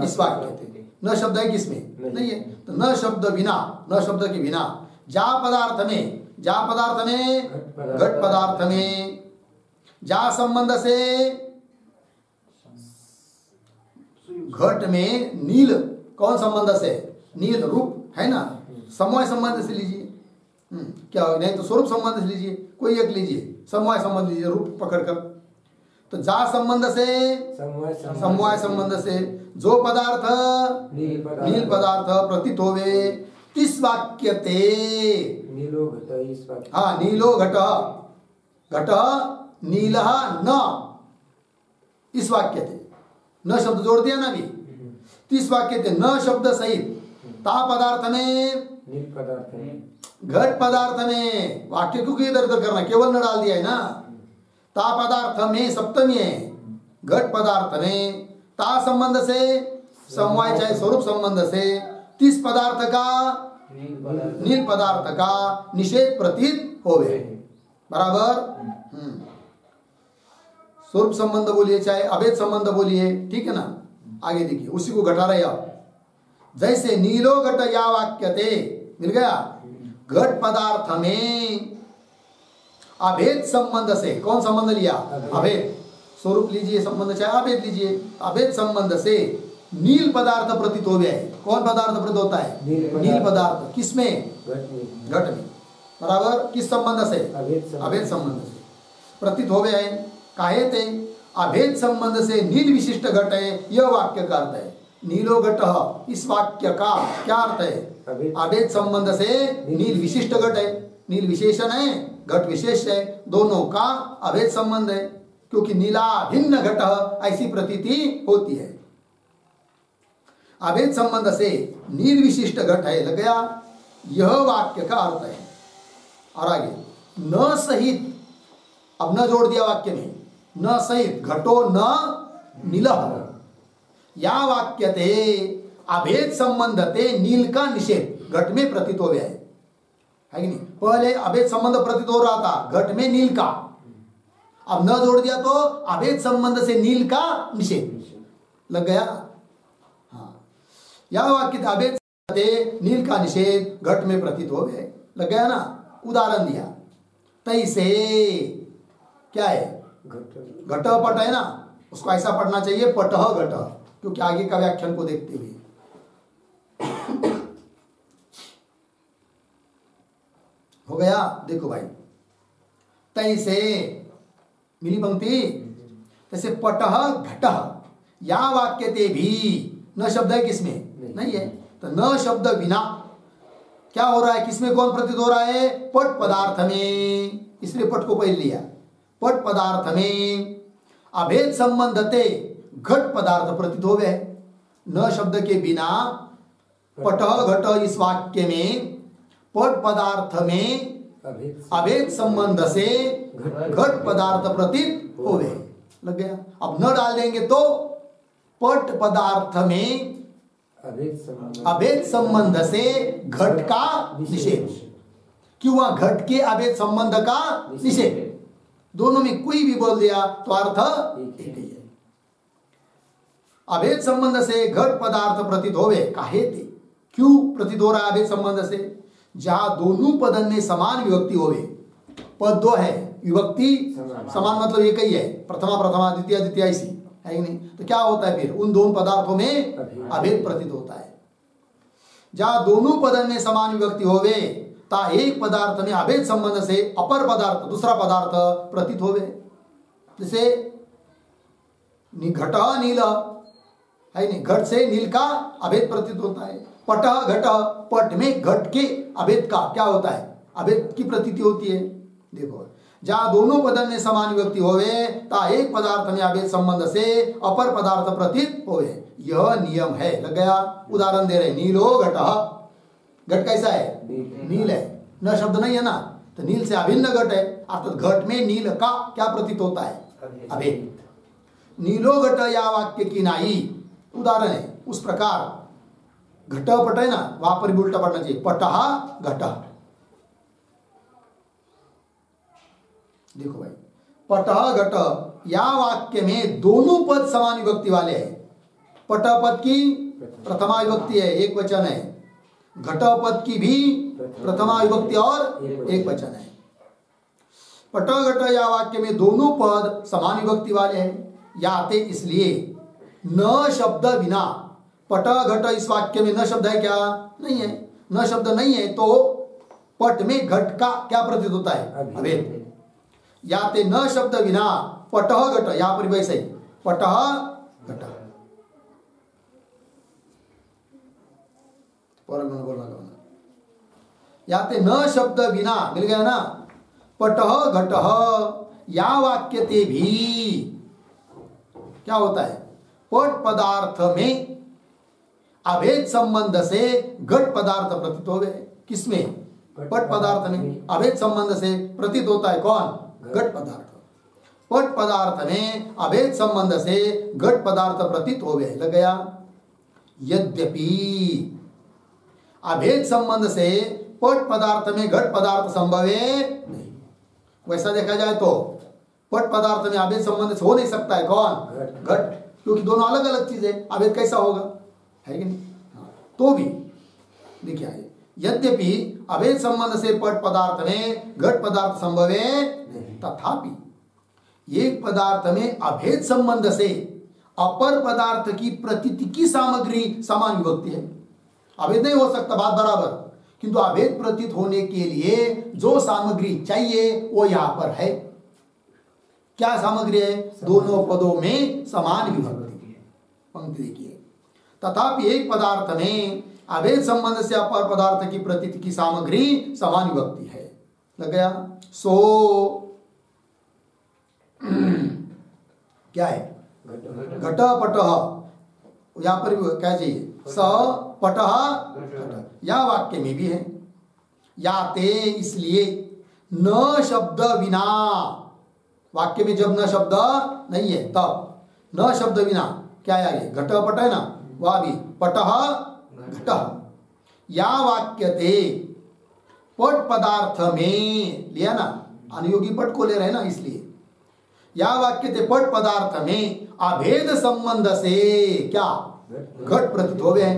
इस वाक्य थे, न शब्द है किसमें नहीं है, तो न शब्द बिना, न शब्द के बिना, जा पदार्थ में घट पदार्थ में, जा संबंध से घट में नील, कौन संबंध से, नील रूप है ना, समवाय संबंध से लीजिए, क्या नहीं तो स्वरूप संबंध से लीजिए, कोई एक लीजिए, समवाय संबंध लीजिए रूप पकड़कर, तो जा संबंध से समवाय संबंध से जो पदार्थ नील पदार्थ प्रतीत होवे, इस वाक्य ते नीलो घट, इस वाक्य, हाँ नीलो घट, घट नीलः न, इस वाक्य थे, न शब्द जोड़ दिया ना भी, इस वाक्य थे न शब्द सहित, ता पदार्थ में नील पदार्थ में, घट पदार्थ में, वाक्य क्यों इधर उधर करना, केवल न डाल दिया है ना, ता पदार्थ में सप्तमी है, घट पदार्थ में, ता संबंध से समवाय चाहे स्वरूप संबंध से, तिस पदार्थ का नील पदार्थ का निषेध प्रतीत होवे, बराबर। स्वरूप संबंध बोलिए चाहे अभेद संबंध बोलिए, ठीक है ना। आगे देखिए, उसी को घटा रहे आप, जैसे नीलो घट या वाक्य थे, मिल गया, घट पदार्थ में अभेद संबंध से, कौन संबंध लिया, अभेद, स्वरूप लीजिए संबंध चाहे अभेद लीजिए, अभेद संबंध से नील पदार्थ प्रतीत हो गया है, कौन पदार्थ प्रतीत होता है, नील पदार्थ, किसमें, घट में, बराबर, किस संबंध से, अभेद संबंध से प्रतीत हो गया है, काहे थे, अभेद संबंध से नील विशिष्ट घट है, यह वाक्य का अर्थ है, नीलो घट, इस वाक्य का क्या अर्थ है, अभेद संबंध से नील विशिष्ट घट है, नील विशेषण है, घट विशेष है, दोनों का अभेद संबंध है, क्योंकि नीला भिन्न घट ऐसी प्रतीति होती है, अभेद संबंध से नील विशिष्ट घट है, लग गया, यह वाक्य का अर्थ है। और आगे, न सहित, अब न जोड़ दिया वाक्य में, न सहित घटो न नीलः, या वाक्य थे अभेद संबंध थे नील का निषेध, घट में प्रतीत हो गया है कि नहीं, पहले अभेद संबंध प्रतीत हो रहा था घट में नील का, अब न जोड़ दिया तो अभेद संबंध से नील का निषेध, लग गया। हाँ, या वाक्य अभेद थे नील का निषेध घट में प्रतीत हो गए, लग गया ना। उदाहरण दिया, तैसे, क्या है, घट पट है ना, उसको ऐसा पढ़ना चाहिए, पटह घट, क्योंकि आगे का व्याख्यान को देखते हुए, हो गया। देखो भाई, तैसे मिली पंक्ति, तैसे पटह घटह, या वाक्य ते भी, न शब्द है किसमें, नहीं है, तो न शब्द बिना क्या हो रहा है, किसमें कौन प्रतीत हो रहा है, पट पदार्थ में, इसलिए पट को पहले लिया, पट पदार्थ में अभेद संबंध थे घट पदार्थ प्रतीत हो गए, न शब्द के बिना पट घट, इस वाक्य में पट पदार्थ में अभेद संबंध से घट पदार्थ प्रतीत हो गए, लग गया। अब न डाल देंगे तो पट पदार्थ में अभेद संबंध से घट का निषेध, क्यों, घट के अभेद संबंध का निषेध, दोनों में कोई भी बोल दिया तो अर्थ एक ही है। अभेद संबंध से घट पदार्थ प्रतीत होवे, काहे थे, क्यों प्रतीत हो रहा है अभेद संबंध से, जहां दोनों पदन में समान विभक्ति होवे, पद दो है, विभक्ति समान मतलब एक ही है, प्रथमा प्रथमा द्वितीय द्वितीय, ऐसी है कि नहीं, तो क्या होता है फिर, उन दोनों पदार्थों में अभेद प्रतीत होता है। जहां दोनों पदन में समान विभक्ति होवे, ता एक पदार्थ में अभेद संबंध से अपर पदार्थ, दूसरा पदार्थ प्रतीत होवे, जैसे घट नील है नहीं, घट से नील का अभेद प्रतीत होता है, पट घट, पट में घट के अभेद का क्या होता है, अभेद की प्रतीति होती है। देखो, जहां दोनों पदन में समान विभक्ति होवे, ता एक पदार्थ में अभेद संबंध से अपर पदार्थ प्रतीत होवे, यह नियम है, लग गया। उदाहरण दे रहे, नीलो घट, घट कैसा है, नील है, न शब्द नहीं है ना, तो नील से अभिन्न घट है, अर्थात घट में नील का क्या प्रतीत होता है, अभेद। नीलो घट या वाक्य की नाई, उदाहरण है, उस प्रकार घट पट है ना, वहां पर भी उल्टा पढ़ना चाहिए, पटह घट। देखो भाई, पटह घट या वाक्य में दोनों पद समान विभक्ति वाले हैं। पट पद की प्रथमा विभक्ति है, एक वचन है। घट पद की भी प्रथमा विभक्ति और एक वचन है। पट घट या वाक्य में दोनों पद समान विभक्ति वाले हैं। याते इसलिए न शब्द बिना, पट घट इस वाक्य में न शब्द है क्या? नहीं है। न शब्द नहीं है तो पट में घट का क्या प्रतीत होता है? अभेद। याते न शब्द बिना पटह घट, यहां पर वैसे ही पटह घट। बोलना याते न शब्द बिना, मिल गया ना, पटह घटह या वाक्य ते भी क्या होता है? पट पदार्थ में अभेद संबंध से घट पदार्थ प्रतीत होवे। किसमें? पट पदार्थ में अभेद संबंध से प्रतीत होता है कौन? घट पदार्थ। पट पदार्थ में अभेद संबंध से घट पदार्थ प्रतीत होवे। लग गया? यद्यपि अभेद संबंध से पट पदार्थ में घट पदार्थ संभवे नहीं। वैसा देखा जाए तो पट पदार्थ में अभेद संबंध से हो नहीं सकता है कौन? घट, क्योंकि दोनों अलग अलग चीजें, अभेद कैसा होगा? है कि नहीं? हाँ। तो भी देखिए, यद्यपि अभेद संबंध से पट पदार्थ में घट पदार्थ संभवे, तथापि एक पदार्थ में अभेद संबंध से अपर पदार्थ की प्रतीति की सामग्री समान विभक्ति है। अभेद नहीं हो सकता, बात बराबर, किंतु अभेद प्रतीत होने के लिए जो सामग्री चाहिए वो यहां पर है। क्या सामग्री है? दोनों पदों में समान विभक्ति। पंक्ति देखिए, तथापि एक पदार्थ में अभेद संबंध से अपर पदार्थ की प्रतीति की सामग्री समान विभक्ति है। लग गया? सो क्या है? घट पटह, यहां पर भी क्या चाहिए? स पटह या वाक्य में भी है। याते इसलिए न शब्द बिना, वाक्य में जब न शब्द नहीं है तब न शब्द बिना क्या है? आगे घट पट है ना, वह भी पटह घट या वाक्य ते पट पदार्थ में, लिया ना, अनुयोगी पट को ले रहे हैं ना, इसलिए या वाक्य ते पट पदार्थ में अभेद संबंध से क्या? घट प्रतीत हो गए।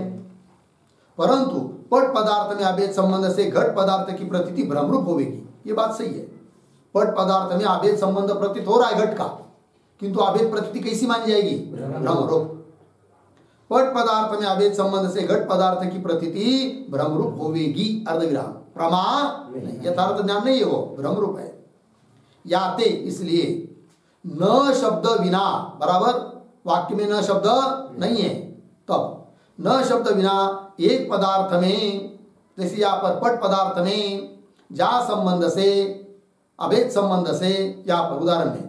परंतु पट पदार्थ में अभेद संबंध से घट पदार्थ की प्रतीति भ्रमरूप होगी। ये बात सही है। पट पदार्थ में अभेद संबंध प्रतीत हो रहा है घट का, किंतु अभेद प्रतीति कैसी मानी जाएगी? भ्रमरूप। पट पदार्थ में अभेद संबंध से घट पदार्थ की प्रतीति भ्रमरूप होगी। अर्धविराम, प्रमा नहीं, यथार्थ ज्ञान नहीं है, वो भ्रमरूप है। याते इसलिए न शब्द बिना, बराबर, वाक्य में न शब्द नहीं है तब न शब्द बिना एक पदार्थ में, जैसे यहां पर पट पदार्थ में जा संबंध से अभेद संबंध से, यहां पर उदाहरण में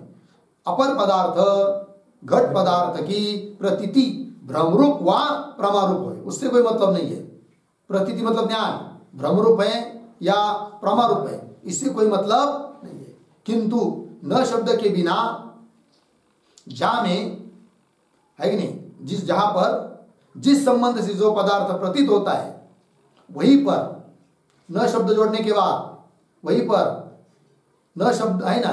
अपर पदार्थ घट पदार्थ की प्रतीति भ्रमरूप व प्रमारूप है, उससे कोई मतलब नहीं है। प्रतीति मतलब ज्ञान, भ्रमरूप है या प्रमारूप है, इससे कोई मतलब नहीं है। किंतु न शब्द के बिना जा में है कि नहीं, जिस जहां पर जिस संबंध से जो पदार्थ प्रतीत होता है वहीं पर न शब्द जोड़ने के बाद वहीं पर न शब्द है ना,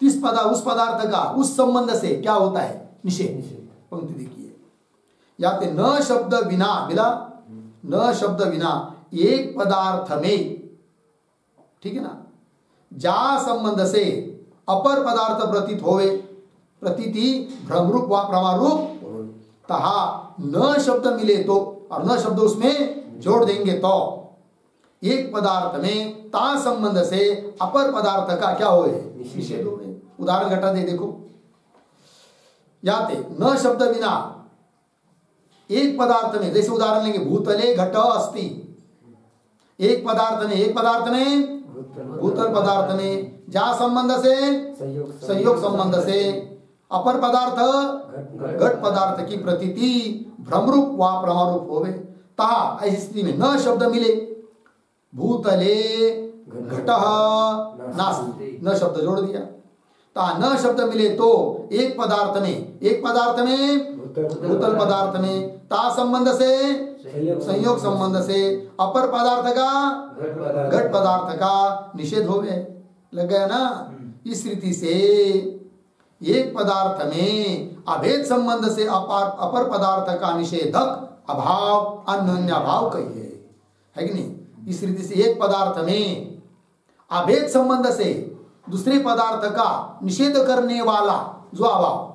उस पदार्थ का उस संबंध से क्या होता है? निषेध। पंक्ति देखिए, याते न शब्द बिना, मिला, न शब्द बिना एक पदार्थ में, ठीक है ना, जा संबंध से अपर पदार्थ प्रतीत होवे, प्रतीति भ्रमरूप व प्रमारूप, तहा न शब्द मिले तो, और न शब्द उसमें जोड़ देंगे तो एक पदार्थ में ता संबंध से अपर पदार्थ का क्या होए? निषेध होवे। उदाहरण घटा दे, देखो, याते न शब्द बिना एक पदार्थ में, जैसे उदाहरण लेंगे, भूतले घट अस्ति, एक पदार्थ में भूतल पदार्थ में जा संबंध से संयोग संबंध से अपर पदार्थ घट पदार्थ की प्रतीति भ्रमरूप व प्रमारूप होवे। तहा ऐसी स्थिति में न शब्द मिले, भूतले घटः नास्ति, न शब्द जोड़ दिया। तहा न शब्द मिले तो एक पदार्थ में भूतल पदार्थ में ता संबंध से संयोग संबंध से अपर पदार्थ का घट पदार्थ का निषेध हो गए, लग गया ना। इस रीति से एक पदार्थ में अभेद संबंध से अपर पदार्थ का निषेधक अभाव अन्योन्य अभाव कहिए, है कि नहीं। इस रीति से एक पदार्थ में अभेद संबंध से दूसरे पदार्थ का निषेध करने वाला जो अभाव,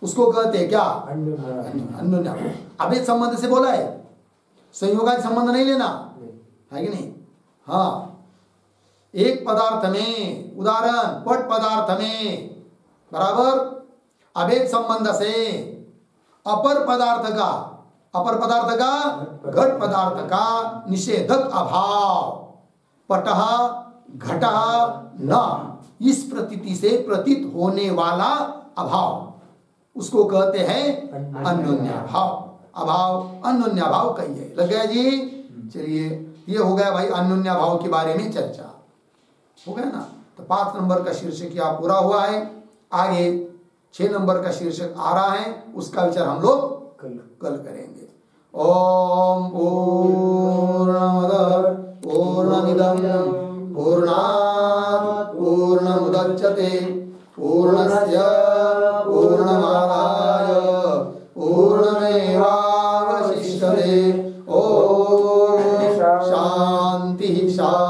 उसको कहते हैं क्या, अन्योन्य अभाव। अभेद संबंध से बोला है, संयोगादि संबंध नहीं लेना, है कि नहीं। हाँ, एक पदार्थ में, उदाहरण पट पदार्थ में बराबर अभेद संबंध से अपर पदार्थ का घट पदार्थ का निषेधक अभाव, पटः घटः न, इस प्रतीति से प्रतीत होने वाला अभाव, उसको कहते हैं अन्योन्य भाव। अभाव अन्योन्य भाव कहिए, लग गया जी। चलिए, ये हो गया भाई अन्योन्य भाव के बारे में चर्चा, हो गया ना। तो 5 नंबर का शीर्षक यहाँ पूरा हुआ है। आगे 6 नंबर का शीर्षक आ रहा है, उसका विचार हम लोग कल करेंगे। ओम पूर्णमदः पूर्णमिदं पूर्णात् पूर्णमुदच्यते पूर्णस्य पूर्णमादाय पूर्णमेवावशिष्यते। ओम शांति शांति।